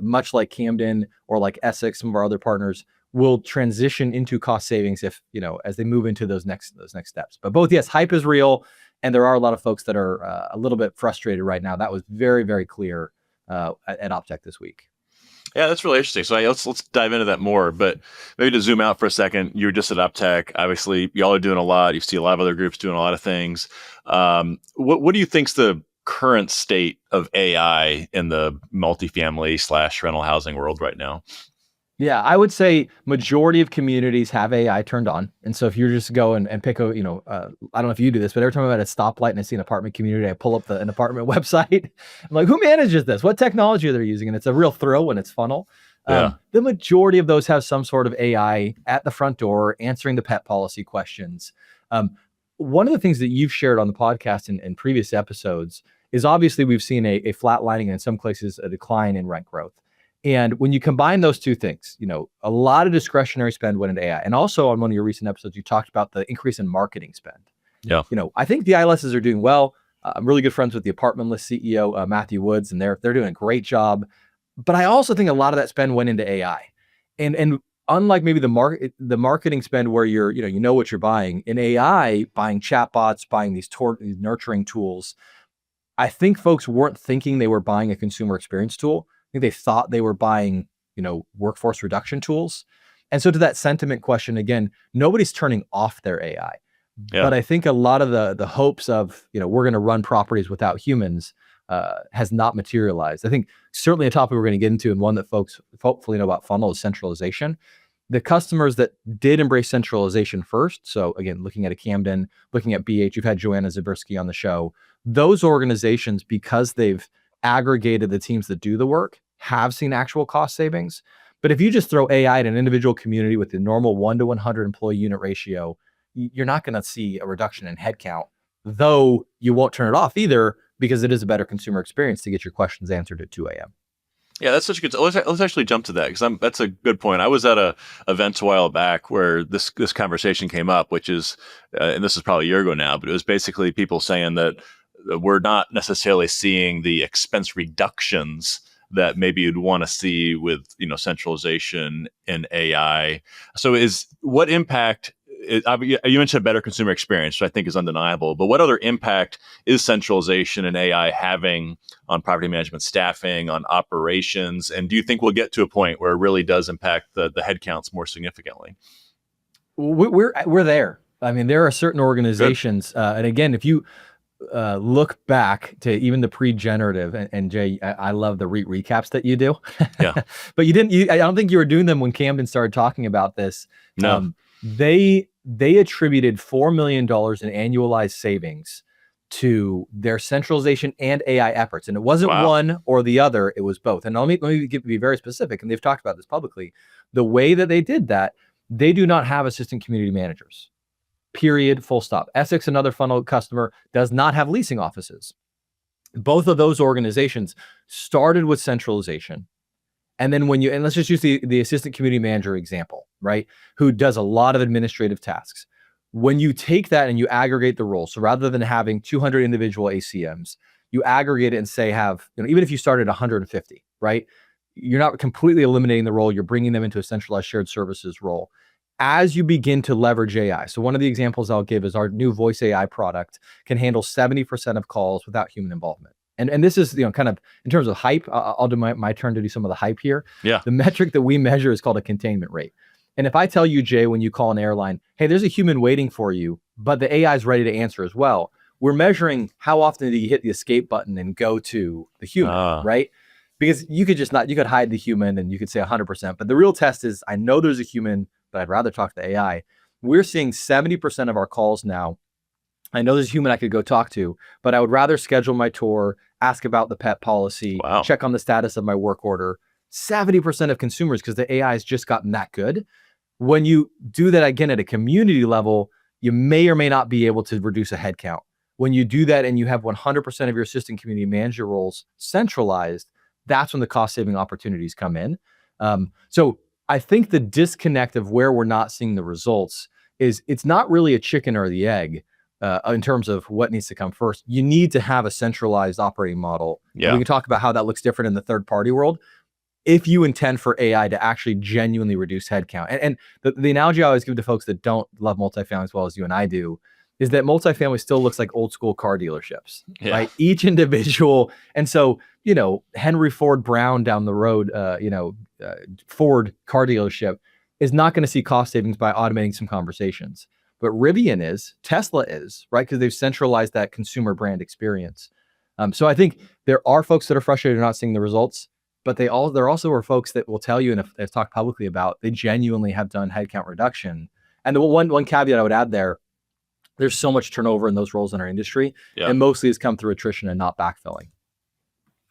[SPEAKER 2] much like Camden or like Essex, some of our other partners, will transition into cost savings as they move into those next steps. But both, yes, hype is real. And there are a lot of folks that are a little bit frustrated right now. That was very, very clear at OpTech this week.
[SPEAKER 1] Yeah, that's really interesting. So let's dive into that more. But maybe to zoom out for a second, you were just at OpTech. Obviously, y'all are doing a lot. You see a lot of other groups doing a lot of things. What do you think's the current state of AI in the multifamily / rental housing world right now?
[SPEAKER 2] Yeah, I would say majority of communities have AI turned on. And so if you just go and pick I don't know if you do this, but every time I'm at a stoplight and I see an apartment community, I pull up an apartment website. I'm like, who manages this? What technology are they using? And it's a real thrill when it's funnel.
[SPEAKER 1] Yeah.
[SPEAKER 2] The majority of those have some sort of AI at the front door answering the pet policy questions. One of the things that you've shared on the podcast in previous episodes is obviously we've seen a flatlining and in some places a decline in rent growth. And when you combine those two things, a lot of discretionary spend went into AI. And also on one of your recent episodes, you talked about the increase in marketing spend.
[SPEAKER 1] Yeah.
[SPEAKER 2] I think the ILSs are doing well. I'm really good friends with the Apartment List CEO, Matthew Woods, and they're doing a great job. But I also think a lot of that spend went into AI. And unlike maybe the marketing spend where you know what you're buying, in AI, buying chatbots, buying these nurturing tools, I think folks weren't thinking they were buying a consumer experience tool. I think they thought they were buying, workforce reduction tools. And so to that sentiment question, again, nobody's turning off their AI.
[SPEAKER 1] Yeah.
[SPEAKER 2] But I think a lot of the hopes of, we're going to run properties without humans has not materialized. I think certainly a topic we're going to get into and one that folks hopefully know about funnel is centralization. The customers that did embrace centralization first, so again, looking at a Camden, looking at BH, you've had Joanna Zabriskie on the show, those organizations, because they've aggregated the teams that do the work, have seen actual cost savings. But if you just throw AI at an individual community with the normal 1 to 100 employee unit ratio, you're not going to see a reduction in headcount, though you won't turn it off either because it is a better consumer experience to get your questions answered at 2 a.m.
[SPEAKER 1] Yeah, that's such a good. Let's actually jump to that because that's a good point. I was at a event a while back where this conversation came up, which is, and this is probably a year ago now, but it was basically people saying that we're not necessarily seeing the expense reductions that maybe you'd want to see with centralization in AI. So what impact? You mentioned a better consumer experience, which I think is undeniable. But what other impact is centralization and AI having on property management staffing, on operations? And do you think we'll get to a point where it really does impact the headcounts more significantly?
[SPEAKER 2] We're there. I mean, there are certain organizations, and again, if you look back to even the pre-generative, and Jay, I love the recaps that you do.
[SPEAKER 1] Yeah.
[SPEAKER 2] But I don't think you were doing them when Camden started talking about this.
[SPEAKER 1] No.
[SPEAKER 2] They attributed $4 million in annualized savings to their centralization and AI efforts. And it wasn't one or the other, it was both. And let me be very specific, and they've talked about this publicly. The way that they did that, they do not have assistant community managers. period, full stop. Essex, another funnel customer, does not have leasing offices. Both of those organizations started with centralization. And then and let's just use the assistant community manager example, right? Who does a lot of administrative tasks. When you take that and you aggregate the roles, so rather than having 200 individual ACMs, you aggregate it and say even if you start at 150, right? You're not completely eliminating the role, you're bringing them into a centralized shared services role. As you begin to leverage AI, so one of the examples I'll give is our new voice AI product can handle 70% of calls without human involvement. And this is, kind of in terms of hype, I'll do my turn to do some of the hype here.
[SPEAKER 1] Yeah.
[SPEAKER 2] The metric that we measure is called a containment rate. And if I tell you, Jay, when you call an airline, hey, there's a human waiting for you, but the AI is ready to answer as well, we're measuring how often do you hit the escape button and go to the human, right? Because you could hide the human and you could say 100%, but the real test is, I know there's a human, but I'd rather talk to the AI. We're seeing 70% of our calls now. I know there's a human I could go talk to, but I would rather schedule my tour, ask about the pet policy, check on the status of my work order. 70% of consumers, because the AI has just gotten that good. When you do that again at a community level, you may or may not be able to reduce a headcount. When you do that and you have 100% of your assistant community manager roles centralized, that's when the cost saving opportunities come in. So I think the disconnect of where we're not seeing the results is it's not really a chicken or the egg in terms of what needs to come first. You need to have a centralized operating model.
[SPEAKER 1] Yeah.
[SPEAKER 2] We can talk about how that looks different in the third party world if you intend for AI to actually genuinely reduce headcount. And the analogy I always give to folks that don't love multifamily as well as you and I do is that multifamily still looks like old school car dealerships, right? Each individual. And so, Henry Ford Brown down the road, Ford car dealership is not going to see cost savings by automating some conversations. But Rivian is, Tesla is, right? Because they've centralized that consumer brand experience. So I think there are folks that are frustrated not seeing the results, but there also are folks that will tell you, and if they've talked publicly about, they genuinely have done headcount reduction. And the one caveat I would add there's so much turnover in those roles in our industry, and mostly has come through attrition and not backfilling.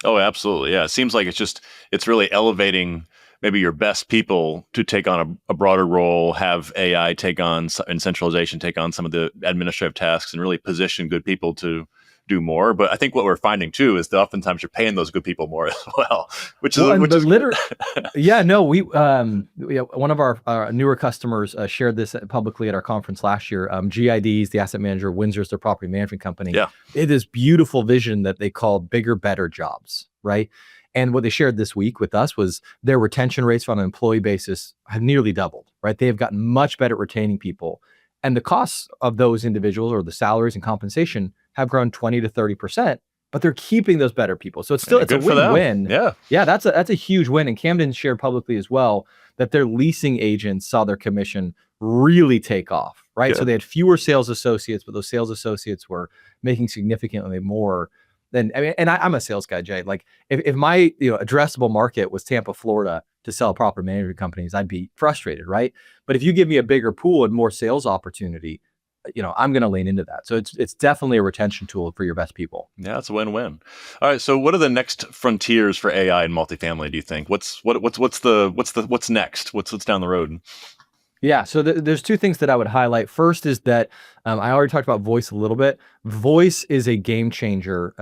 [SPEAKER 1] Oh, absolutely. Yeah. It seems like it's really elevating maybe your best people to take on a broader role, have AI and centralization take on some of the administrative tasks, and really position good people to do more. But I think what we're finding too is that oftentimes you're paying those good people more as well, which is
[SPEAKER 2] we one of our newer customers shared this publicly at our conference last year. GID's the asset manager, Windsor's their property management company.
[SPEAKER 1] Yeah.
[SPEAKER 2] It is beautiful vision that they call bigger, better jobs, right? And what they shared this week with us was their retention rates on an employee basis have nearly doubled, right? They have gotten much better at retaining people. And the costs of those individuals, or the salaries and compensation, have grown 20 to 30%, but they're keeping those better people. So it's a win-win. Yeah, that's a huge win. And Camden shared publicly as well that their leasing agents saw their commission really take off, right? Good. So they had fewer sales associates, but those sales associates were making significantly more. I'm a sales guy, Jay. Like if my addressable market was Tampa, Florida, to sell property management companies, I'd be frustrated, right? But if you give me a bigger pool and more sales opportunity, I'm going to lean into that. So it's definitely a retention tool for your best people.
[SPEAKER 1] Yeah, it's a win-win. All right. So what are the next frontiers for AI and multifamily, do you think? What's next? What's down the road?
[SPEAKER 2] Yeah, so there's two things that I would highlight. First is that I already talked about voice a little bit. Voice is a game changer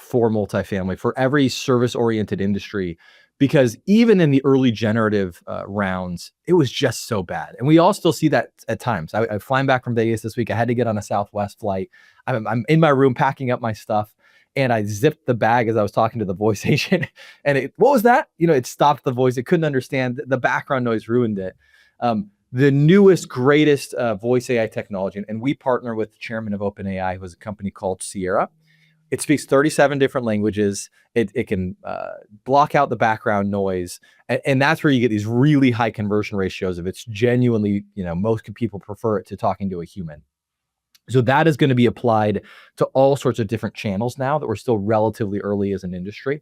[SPEAKER 2] for multifamily, for every service-oriented industry, because even in the early generative rounds, it was just so bad. And we all still see that at times. I'm flying back from Vegas this week. I had to get on a Southwest flight. I'm in my room packing up my stuff, and I zipped the bag as I was talking to the voice agent. And what was that? It stopped the voice. It couldn't understand. The background noise ruined it. The newest, greatest voice AI technology, and we partner with the chairman of OpenAI, who has a company called Sierra. It speaks 37 different languages. It can block out the background noise. And that's where you get these really high conversion ratios of it's genuinely, most people prefer it to talking to a human. So that is going to be applied to all sorts of different channels now that we're still relatively early as an industry.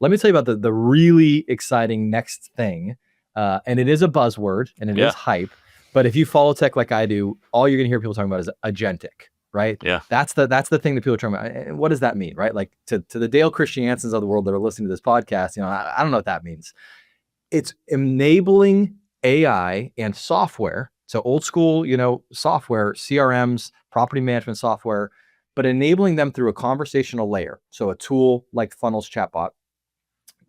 [SPEAKER 2] Let me tell you about the really exciting next thing. And it is a buzzword and it is hype. But if you follow tech like I do, all you're going to hear people talking about is agentic, right? Yeah. That's the thing that people are talking about. And what does that mean, right? Like to the Dale Christiansens of the world that are listening to this podcast, I don't know what that means. It's enabling AI and software. So old school, software, CRMs, property management software, but enabling them through a conversational layer. So a tool like Funnels chatbot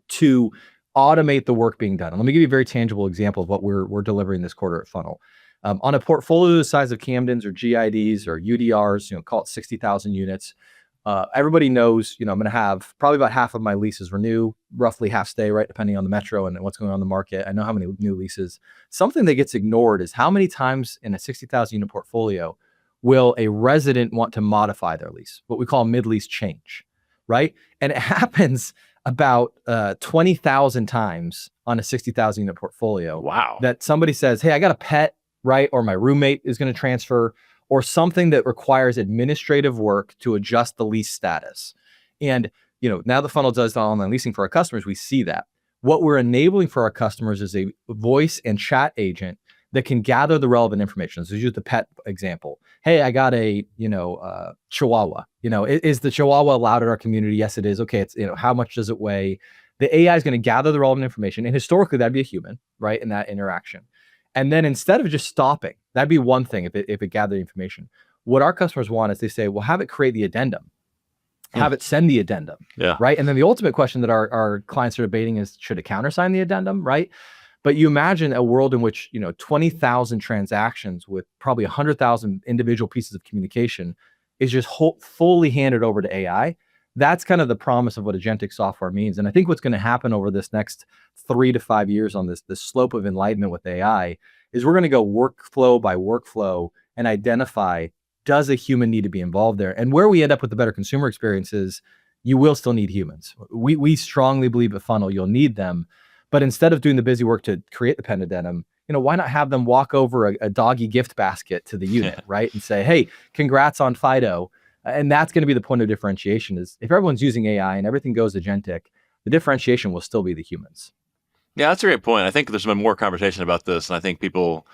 [SPEAKER 2] to automate the work being done. And let me give you a very tangible example of what we're delivering this quarter at Funnel. On a portfolio the size of Camden's or GIDs or UDRs, call it 60,000 units. Everybody knows, I'm going to have probably about half of my leases renew, roughly half stay, right? Depending on the metro and what's going on in the market. I know how many new leases. Something that gets ignored is how many times in a 60,000 unit portfolio will a resident want to modify their lease, what we call mid-lease change, right? And it happens about 20,000 times on a 60,000 unit portfolio.
[SPEAKER 1] Wow.
[SPEAKER 2] That somebody says, hey, I got a pet, right? Or my roommate is going to transfer, or something that requires administrative work to adjust the lease status. And, now the Funnel does the online leasing for our customers. We see that. What we're enabling for our customers is a voice and chat agent that can gather the relevant information. So use the pet example. Hey, I got a, Chihuahua. Is the Chihuahua allowed in our community? Yes, it is. Okay, it's, how much does it weigh? The AI is going to gather the relevant information. And historically, that'd be a human, right, in that interaction. And then instead of just stopping, that'd be one thing if it gathered information. What our customers want is they say, well, have it create the addendum. Have it send the addendum.
[SPEAKER 1] Yeah.
[SPEAKER 2] Right. And then the ultimate question that our clients are debating is, should it countersign the addendum? Right. But you imagine a world in which, 20,000 transactions with probably 100,000 individual pieces of communication is just fully handed over to AI. That's kind of the promise of what agentic software means. And I think what's going to happen over this next 3 to 5 years on this slope of enlightenment with AI is we're going to go workflow by workflow and identify, does a human need to be involved there? And where we end up with the better consumer experiences, you will still need humans. We strongly believe at Funnel, you'll need them. But instead of doing the busy work to create the pen addendum, why not have them walk over a doggy gift basket to the unit, right? And say, hey, congrats on Fido. And that's going to be the point of differentiation is if everyone's using AI and everything goes agentic, the differentiation will still be the humans.
[SPEAKER 1] Yeah, that's a great point. I think there's been more conversation about this, and I think people,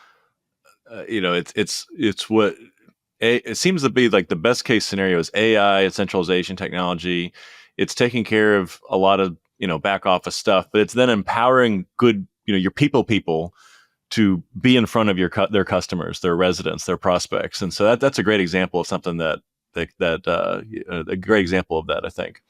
[SPEAKER 1] it's what it seems to be like the best case scenario is AI and centralization technology. It's taking care of a lot of back office stuff, but it's then empowering good your people to be in front of their customers, their residents, their prospects, and so that's a great example of something that a great example of that, I think.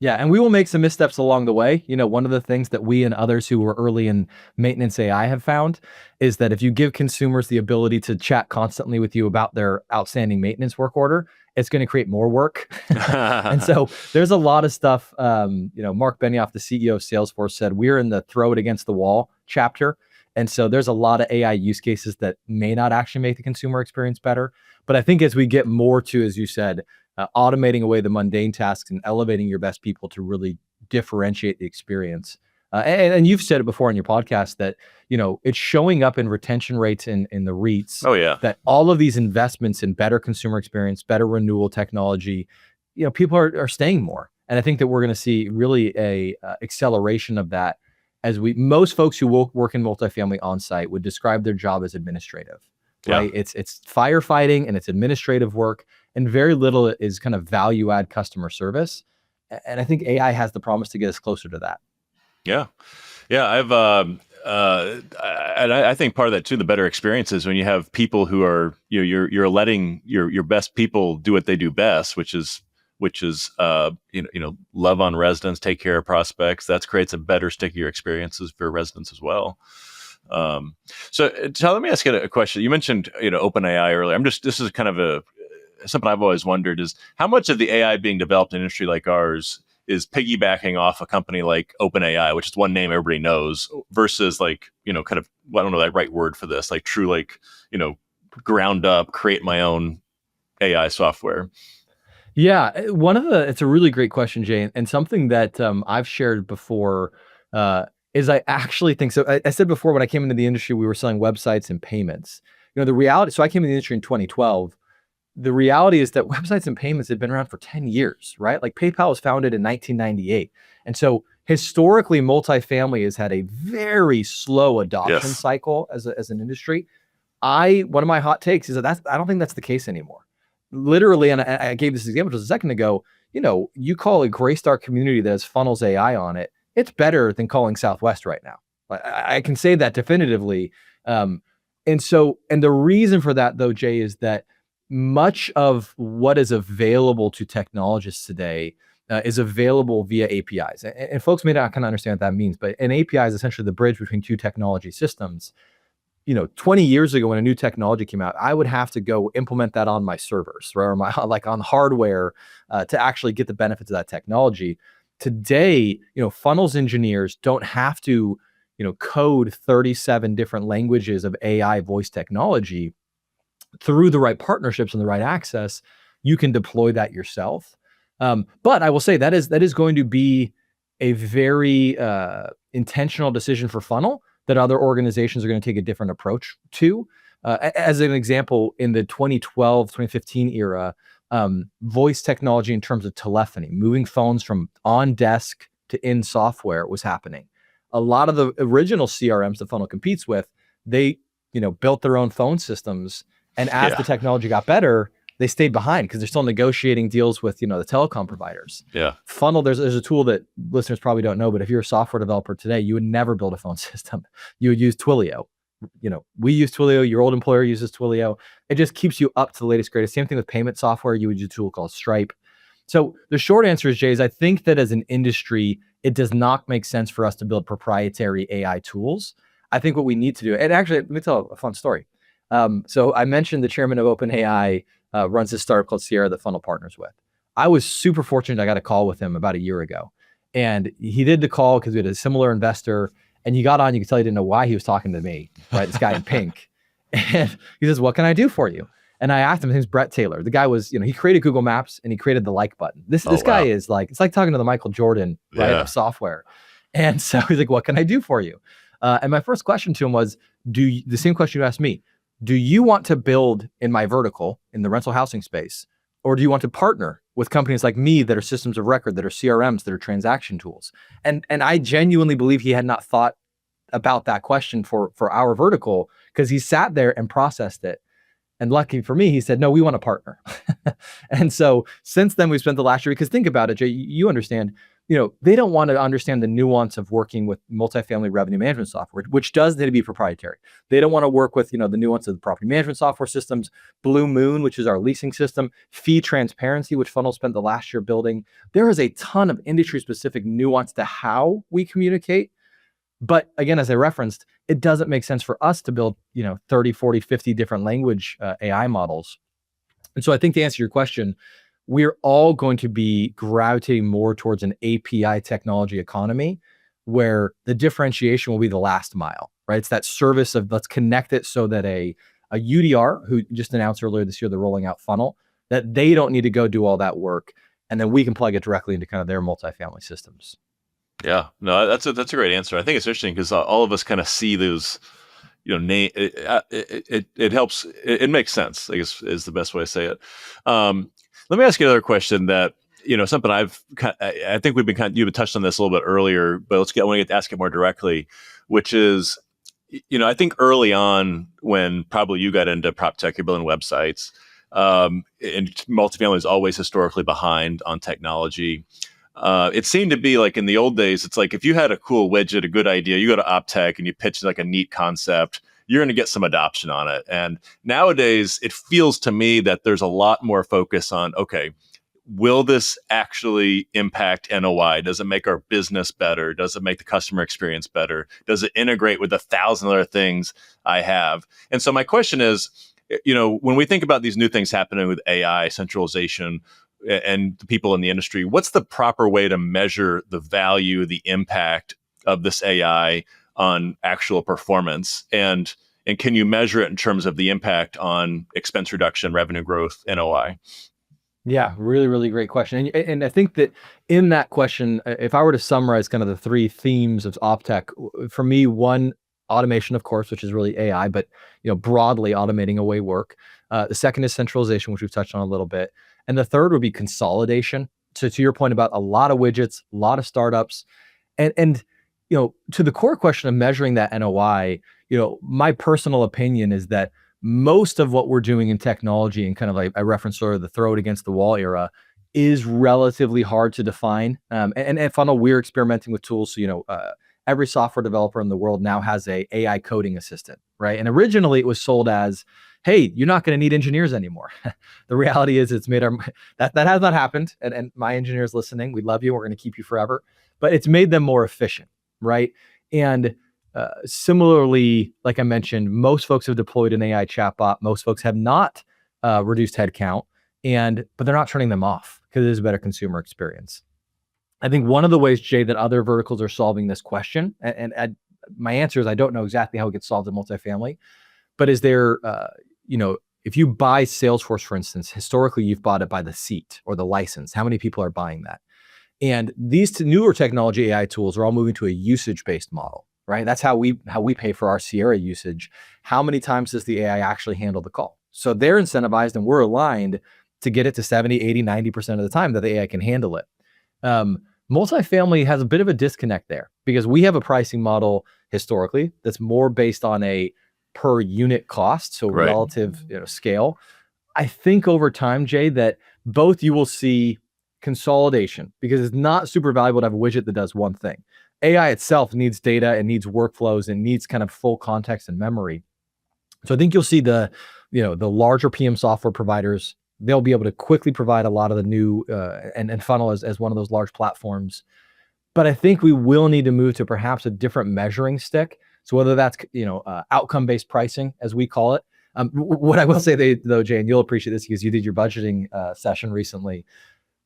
[SPEAKER 2] Yeah, and we will make some missteps along the way. One of the things that we and others who were early in maintenance AI have found is that if you give consumers the ability to chat constantly with you about their outstanding maintenance work order, it's going to create more work. And so there's a lot of stuff. Mark Benioff, the CEO of Salesforce, said we're in the throw it against the wall chapter. And so there's a lot of AI use cases that may not actually make the consumer experience better. But I think as we get more to, as you said, automating away the mundane tasks and elevating your best people to really differentiate the experience. And you've said it before on your podcast that, it's showing up in retention rates in the REITs.
[SPEAKER 1] Oh, yeah.
[SPEAKER 2] That all of these investments in better consumer experience, better renewal technology, people are staying more. And I think that we're going to see really a acceleration of that as most folks who work in multifamily on site would describe their job as administrative, right? Yeah. It's firefighting and it's administrative work, and very little is kind of value add customer service. And I think AI has the promise to get us closer to that.
[SPEAKER 1] Yeah. Yeah. I think part of that too, the better experience is when you have people who are, you're letting your best people do what they do best, which is love on residents, take care of prospects. That creates a better, stickier experiences for residents as well. So let me ask you a question. You mentioned, OpenAI earlier. This is kind of something I've always wondered is how much of the AI being developed in an industry like ours is piggybacking off a company like OpenAI, which is one name everybody knows, versus kind of, I don't know the right word for this, like true, ground up, create my own AI software.
[SPEAKER 2] Yeah, it's a really great question, Jay, and something that I've shared before is I actually think, so I said before when I came into the industry, we were selling websites and payments. The reality, so I came into the industry in 2012. The reality is that websites and payments had been around for 10 years, right? Like PayPal was founded in 1998. And so historically, multifamily has had a very slow adoption cycle as an industry. One of my hot takes is that I don't think that's the case anymore. Literally, and I gave this example just a second ago, you call a Graystar community that has Funnels AI on it, it's better than calling Southwest right now. I can say that definitively. And the reason for that, though, Jay, is that much of what is available to technologists today is available via APIs. And folks may not kind of understand what that means, but an API is essentially the bridge between two technology systems. 20 years ago when a new technology came out, I would have to go implement that on my servers, right, or my like on hardware to actually get the benefits of that technology. Today, funnels engineers don't have to, code 37 different languages of AI voice technology. Through the right partnerships and the right access, you can deploy that yourself. But I will say that is going to be a very intentional decision for funnel that other organizations are going to take a different approach to. As an example, in the 2012, 2015 era, voice technology in terms of telephony, moving phones from on desk to in software was happening. A lot of the original CRMs the funnel competes with, they built their own phone systems, and as the
[SPEAKER 1] Yeah.
[SPEAKER 2] technology got better, they stayed behind because they're still negotiating deals with the telecom providers.
[SPEAKER 1] Yeah.
[SPEAKER 2] Funnel, there's a tool that listeners probably don't know, but if you're a software developer today, you would never build a phone system. You would use Twilio. We use Twilio. Your old employer uses Twilio. It just keeps you up to the latest, greatest. Same thing with payment software. You would use a tool called Stripe. So the short answer is, Jay, is I think that as an industry, it does not make sense for us to build proprietary AI tools. I think what we need to do, and actually, let me tell a fun story. So I mentioned the chairman of OpenAI runs this startup called Sierra that Funnel partners with. I was super fortunate. I got a call with him about a year ago, and he did the call because we had a similar investor, and he got on. You could tell he didn't know why he was talking to me, right? This guy in pink, and he says, "What can I do for you?" And I asked him. His name's Brett Taylor. The guy was, he created Google Maps and he created the like button. This
[SPEAKER 1] Oh,
[SPEAKER 2] guy
[SPEAKER 1] wow.
[SPEAKER 2] is like, it's like talking to the Michael Jordan, right,
[SPEAKER 1] Yeah.
[SPEAKER 2] of software. And so he's like, "What can I do for you?" And my first question to him was, the same question you asked me. Do you want to build in my vertical in the rental housing space, or do you want to partner with companies like me that are systems of record, that are CRMs, that are transaction tools? And I genuinely believe he had not thought about that question for our vertical, because he sat there and processed it. And lucky for me, he said, "No, we want to partner." And so since then, we've spent the last year, because think about it, Jay, you understand, they don't want to understand the nuance of working with multifamily revenue management software, which does need to be proprietary. They don't want to work with, the nuance of the property management software systems, Blue Moon, which is our leasing system, fee transparency, which Funnel spent the last year building. There is a ton of industry specific nuance to how we communicate. But again, as I referenced, it doesn't make sense for us to build, 30, 40, 50 different language AI models. And so I think to answer your question, we're all going to be gravitating more towards an API technology economy where the differentiation will be the last mile, right? It's that service of, let's connect it so that a UDR, who just announced earlier this year, they're rolling out Funnel, that they don't need to go do all that work. And then we can plug it directly into kind of their multifamily systems.
[SPEAKER 1] Yeah. No, that's a great answer. I think it's interesting because all of us kind of see those, it helps. It makes sense, I guess, is the best way to say it. Let me ask you another question that, something I think you've touched on this a little bit earlier, but I want to get to ask it more directly, which is, I think early on when probably you got into prop tech, you're building websites, and multifamily is always historically behind on technology. It seemed to be like in the old days, it's like if you had a cool widget, a good idea, you go to OpTech and you pitch like a neat concept, you're going to get some adoption on it. And nowadays, it feels to me that there's a lot more focus on, okay, will this actually impact NOI? Does it make our business better? Does it make the customer experience better? Does it integrate with 1,000 other things I have? And so my question is, when we think about these new things happening with AI, centralization, and the people in the industry, what's the proper way to measure the value, the impact of this AI on actual performance? And can you measure it in terms of the impact on expense reduction, revenue growth, NOI?
[SPEAKER 2] Yeah, really, really great question. And I think that in that question, if I were to summarize kind of the three themes of OpTech, for me, one, automation, of course, which is really AI, but broadly automating away work. The second is centralization, which we've touched on a little bit. And the third would be consolidation. So to your point about a lot of widgets, a lot of startups, and to the core question of measuring that NOI, my personal opinion is that most of what we're doing in technology, and kind of like I referenced sort of the throw it against the wall era, is relatively hard to define. And at Funnel, we're experimenting with tools. So, every software developer in the world now has a AI coding assistant, right? And originally it was sold as, hey, you're not going to need engineers anymore. The reality is it's made that has not happened. And my engineers listening, we love you. We're going to keep you forever. But it's made them more efficient, right? And similarly, like I mentioned, most folks have deployed an AI chatbot. Most folks have not reduced headcount, but they're not turning them off because it is a better consumer experience. I think one of the ways, Jay, that other verticals are solving this question, and my answer is I don't know exactly how it gets solved in multifamily, but is there, if you buy Salesforce, for instance, historically you've bought it by the seat or the license. How many people are buying that? And these newer technology AI tools are all moving to a usage-based model, right? That's how we pay for our Sierra usage. How many times does the AI actually handle the call? So they're incentivized and we're aligned to get it to 70, 80, 90% of the time that the AI can handle it. Multifamily has a bit of a disconnect there because we have a pricing model historically that's more based on a per unit cost, so
[SPEAKER 1] Right.
[SPEAKER 2] relative scale. I think over time, Jay, that both you will see consolidation because it's not super valuable to have a widget that does one thing. AI itself needs data and needs workflows and needs kind of full context and memory. So I think you'll see the larger PM software providers, they'll be able to quickly provide a lot of the new and funnel as one of those large platforms. But I think we will need to move to perhaps a different measuring stick. So whether that's outcome-based pricing, as we call it. What I will say though, Jay, and you'll appreciate this because you did your budgeting session recently.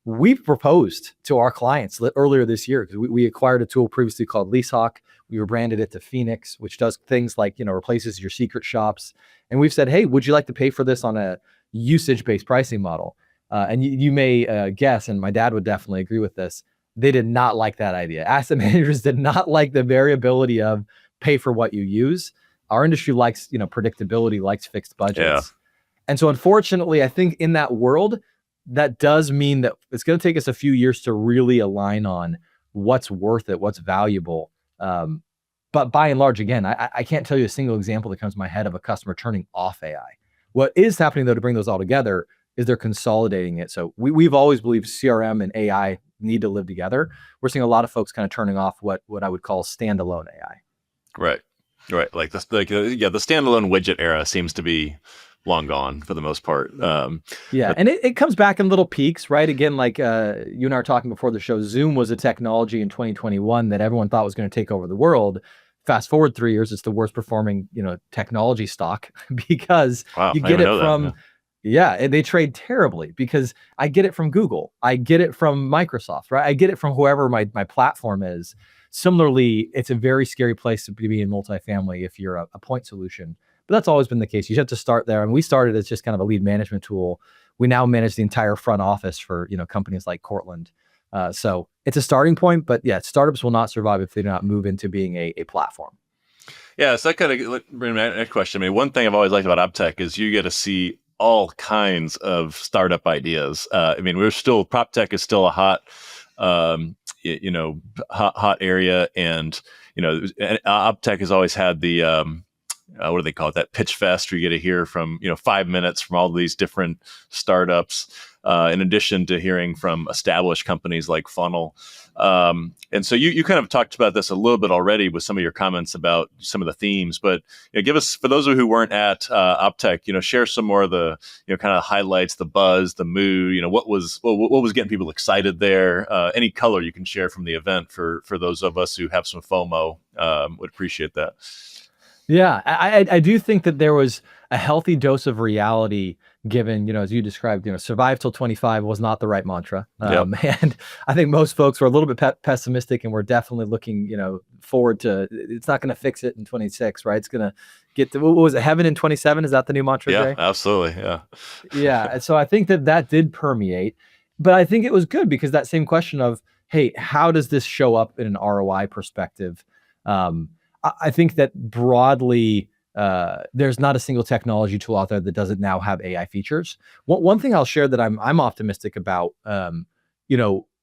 [SPEAKER 2] We've proposed to our clients earlier this year because we acquired a tool previously called LeaseHawk. We rebranded it to Phoenix, which does things like replaces your secret shops. And we've said, hey, would you like to pay for this on a usage-based pricing model? And you may guess, and my dad would definitely agree with this, they did not like that idea. Asset managers did not like the variability of pay for what you use. Our industry likes predictability, likes fixed budgets.
[SPEAKER 1] Yeah.
[SPEAKER 2] And so unfortunately, I think in that world, that does mean that it's going to take us a few years to really align on what's worth it, what's valuable. But by and large, again, I can't tell you a single example that comes to my head of a customer turning off AI. What is happening, though, to bring those all together is they're consolidating it. So we've always believed CRM and AI need to live together. We're seeing a lot of folks kind of turning off what I would call standalone AI.
[SPEAKER 1] Right. Like the standalone widget era seems to be long gone for the most part.
[SPEAKER 2] And it comes back in little peaks, right? Again, like you and I were talking before the show, Zoom was a technology in 2021 that everyone thought was going to take over the world. Fast forward 3 years, it's the worst performing, technology stock because you get it from, they trade terribly because I get it from Google. I get it from Microsoft, right? I get it from whoever my platform is. Similarly, it's a very scary place to be in multifamily if you're a point solution. But that's always been the case. You have to start there. And we started as just kind of a lead management tool. We now manage the entire front office for companies like Cortland. So it's a starting point. But yeah, startups will not survive if they do not move into being a platform.
[SPEAKER 1] Yeah, so that kind of brings me to my next question. I mean, one thing I've always liked about UpTech is you get to see all kinds of startup ideas. I mean, prop tech is still a hot area, and UpTech has always had the what do they call it? That pitch fest where you get to hear from 5 minutes from all these different startups, in addition to hearing from established companies like Funnel. And so you kind of talked about this a little bit already with some of your comments about some of the themes, but give us, for those of you who weren't at UpTech, share some more of the kind of highlights, the buzz, the mood. What was getting people excited there? Any color you can share from the event for those of us who have some FOMO, would appreciate that.
[SPEAKER 2] Yeah, I do think that there was a healthy dose of reality given, as you described, survive till 25 was not the right mantra. And I think most folks were a little bit pessimistic and we're definitely looking, forward to, it's not going to fix it in 26, right? It's going to get to, what was it, heaven in 27? Is that the new mantra,
[SPEAKER 1] Yeah,
[SPEAKER 2] Jay?
[SPEAKER 1] absolutely. Yeah.
[SPEAKER 2] Yeah. And so I think that did permeate, but I think it was good because that same question of, hey, how does this show up in an ROI perspective? I think that broadly, there's not a single technology tool out there that doesn't now have AI features. One thing I'll share that I'm optimistic about,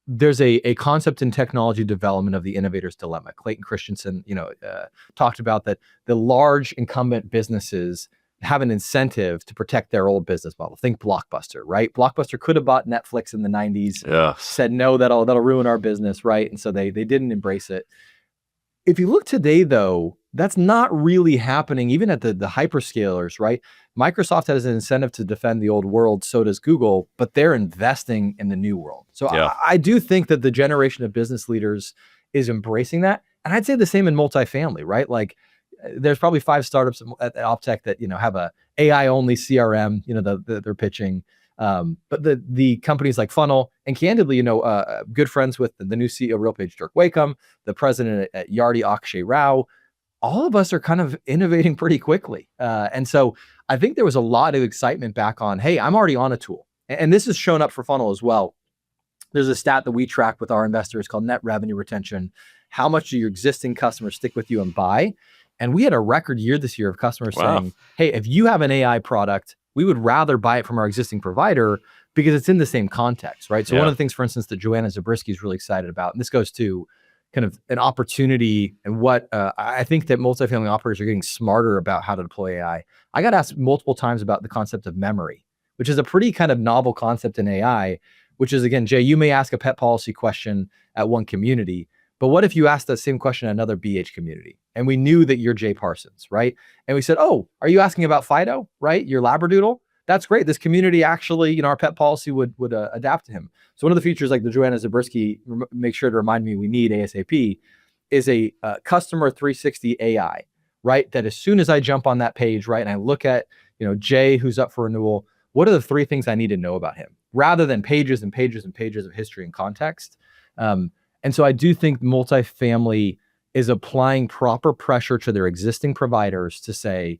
[SPEAKER 2] there's a concept in technology development of the innovator's dilemma. Clayton Christiansen, talked about that the large incumbent businesses have an incentive to protect their old business model. Think Blockbuster, right? Blockbuster could have bought Netflix in the 90s, said, no, that'll ruin our business, right? And so they didn't embrace it. If you look today, though, that's not really happening, even at the hyperscalers, right? Microsoft has an incentive to defend the old world, so does Google, but they're investing in the new world. So
[SPEAKER 1] Yeah.
[SPEAKER 2] I do think that the generation of business leaders is embracing that. And I'd say the same in multifamily, right? Like there's probably 5 startups at Optech that, have a AI only CRM, they're pitching. But the companies like Funnel and candidly, good friends with the new CEO of RealPage, Dirk Wakeham, the president at Yardi, Akshay Rao, all of us are kind of innovating pretty quickly. And so I think there was a lot of excitement back on, hey, I'm already on a tool. And this has shown up for Funnel as well. There's a stat that we track with our investors called net revenue retention. How much do your existing customers stick with you and buy? And we had a record year this year of customers saying, hey, if you have an AI product, we would rather buy it from our existing provider because it's in the same context, right? So one of the things, for instance, that Joanna Zabriskie is really excited about, and this goes to kind of an opportunity and what I think that multifamily operators are getting smarter about how to deploy AI. I got asked multiple times about the concept of memory, which is a pretty kind of novel concept in AI, which is, again, Jay, you may ask a pet policy question at one community, but what if you asked that same question at another BH community? And we knew that you're Jay Parsons, right? And we said, oh, are you asking about Fido, right? Your Labradoodle? That's great. This community actually, our pet policy would adapt to him. So one of the features, like the Joanna Zabriskie make sure to remind me we need ASAP, is a customer 360 AI, right? That as soon as I jump on that page, right, and I look at, Jay, who's up for renewal, what are the 3 things I need to know about him, rather than pages and pages and pages of history and context. And so I do think multifamily is applying proper pressure to their existing providers to say,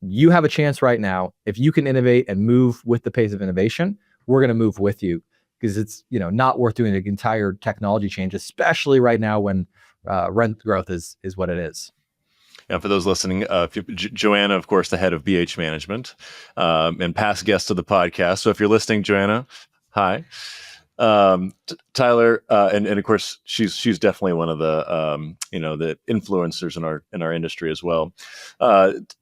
[SPEAKER 2] you have a chance right now. If you can innovate and move with the pace of innovation, we're going to move with you, because it's not worth doing an entire technology change, especially right now when rent growth is what it is.
[SPEAKER 1] And for those listening, Joanna, of course, the head of BH Management, and past guest of the podcast. So if you're listening, Joanna, hi. Tyler, and of course, she's definitely one of the the influencers in our industry as well.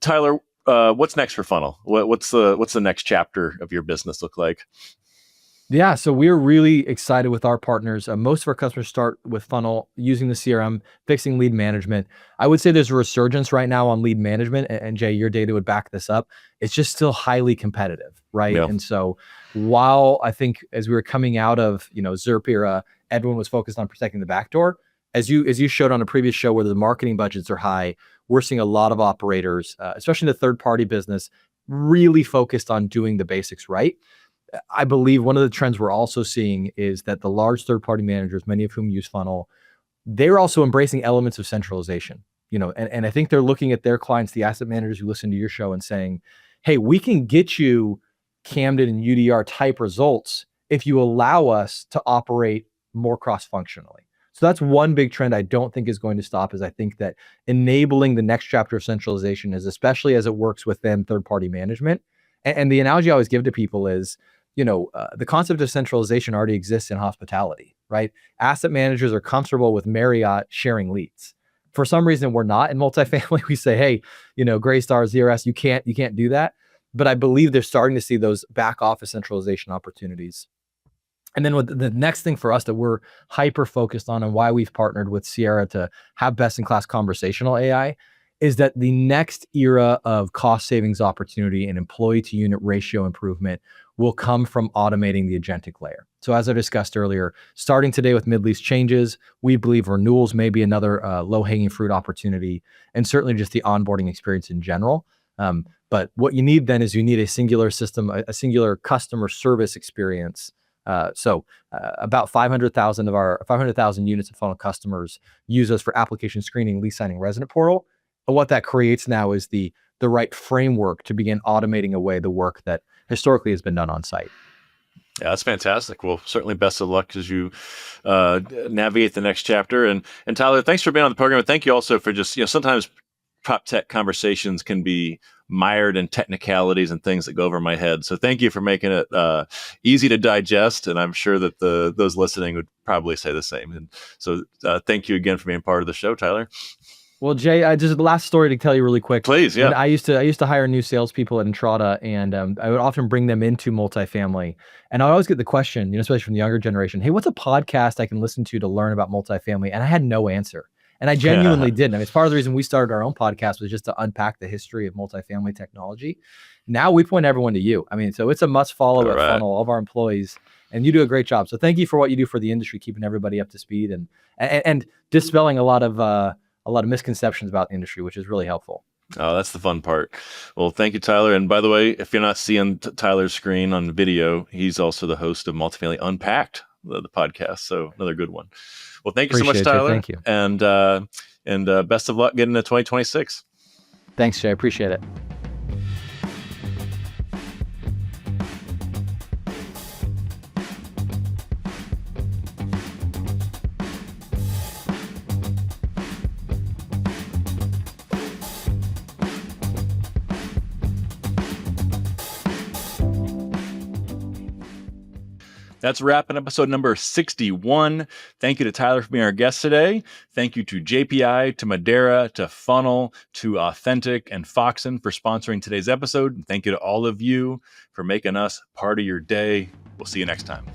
[SPEAKER 1] Tyler, what's next for Funnel? What's the next chapter of your business look like?
[SPEAKER 2] Yeah, so we're really excited with our partners. Most of our customers start with Funnel using the CRM, fixing lead management. I would say there's a resurgence right now on lead management, and Jay, your data would back this up. It's just still highly competitive, right? Yeah. And so while I think as we were coming out of ZERP era, everyone was focused on protecting the backdoor. As you showed on a previous show where the marketing budgets are high, we're seeing a lot of operators, especially in the third-party business, really focused on doing the basics right. I believe one of the trends we're also seeing is that the large third-party managers, many of whom use Funnel, they're also embracing elements of centralization. And I think they're looking at their clients, the asset managers who listen to your show, and saying, hey, we can get you Camden and UDR type results if you allow us to operate more cross-functionally. So that's one big trend I don't think is going to stop, is I think that enabling the next chapter of centralization is, especially as it works within third-party management. And the analogy I always give to people is, the concept of centralization already exists in hospitality, right? Asset managers are comfortable with Marriott sharing leads. For some reason, we're not in multifamily. We say, hey, Greystar, ZRS, you can't do that. But I believe they're starting to see those back office centralization opportunities. And then with the next thing for us that we're hyper focused on, and why we've partnered with Sierra to have best in class conversational AI, is that the next era of cost savings opportunity and employee to unit ratio improvement will come from automating the agentic layer. So as I discussed earlier, starting today with mid-lease changes, we believe renewals may be another low-hanging fruit opportunity, and certainly just the onboarding experience in general. But what you need then is you need a singular system, a singular customer service experience. About 500,000 units of Funnel customers use us for application screening, lease signing, resident portal. But what that creates now is the right framework to begin automating away the work that historically has been done on site.
[SPEAKER 1] Yeah, that's fantastic. Well, certainly best of luck as you navigate the next chapter. And Tyler, thanks for being on the program. And thank you also for just, sometimes prop tech conversations can be mired in technicalities and things that go over my head. So thank you for making it easy to digest. And I'm sure that those listening would probably say the same. And so thank you again for being part of the show, Tyler.
[SPEAKER 2] Well, Jay, just the last story to tell you really quick.
[SPEAKER 1] Please, yeah.
[SPEAKER 2] And I used to hire new salespeople at Entrada, and I would often bring them into multifamily. And I always get the question, especially from the younger generation, hey, what's a podcast I can listen to learn about multifamily? And I had no answer. And I genuinely didn't. I mean, it's part of the reason we started our own podcast was just to unpack the history of multifamily technology. Now we point everyone to you. I mean, so it's a must follow at Funnel, all of our employees, and you do a great job. So thank you for what you do for the industry, keeping everybody up to speed and dispelling a lot of misconceptions about the industry, which is really helpful.
[SPEAKER 1] Oh, that's the fun part. Well, thank you, Tyler. And by the way, if you're not seeing Tyler's screen on video, he's also the host of Multifamily Unpacked, the podcast. So another good one. Well, thank you so much, Tyler.
[SPEAKER 2] Thank you.
[SPEAKER 1] And best of luck getting into 2026.
[SPEAKER 2] Thanks, Jay. I appreciate it.
[SPEAKER 1] That's wrapping episode number 61. Thank you to Tyler for being our guest today. Thank you to JPI, to Madeira, to Funnel, to Authentic, and Foxen for sponsoring today's episode. And thank you to all of you for making us part of your day. We'll see you next time.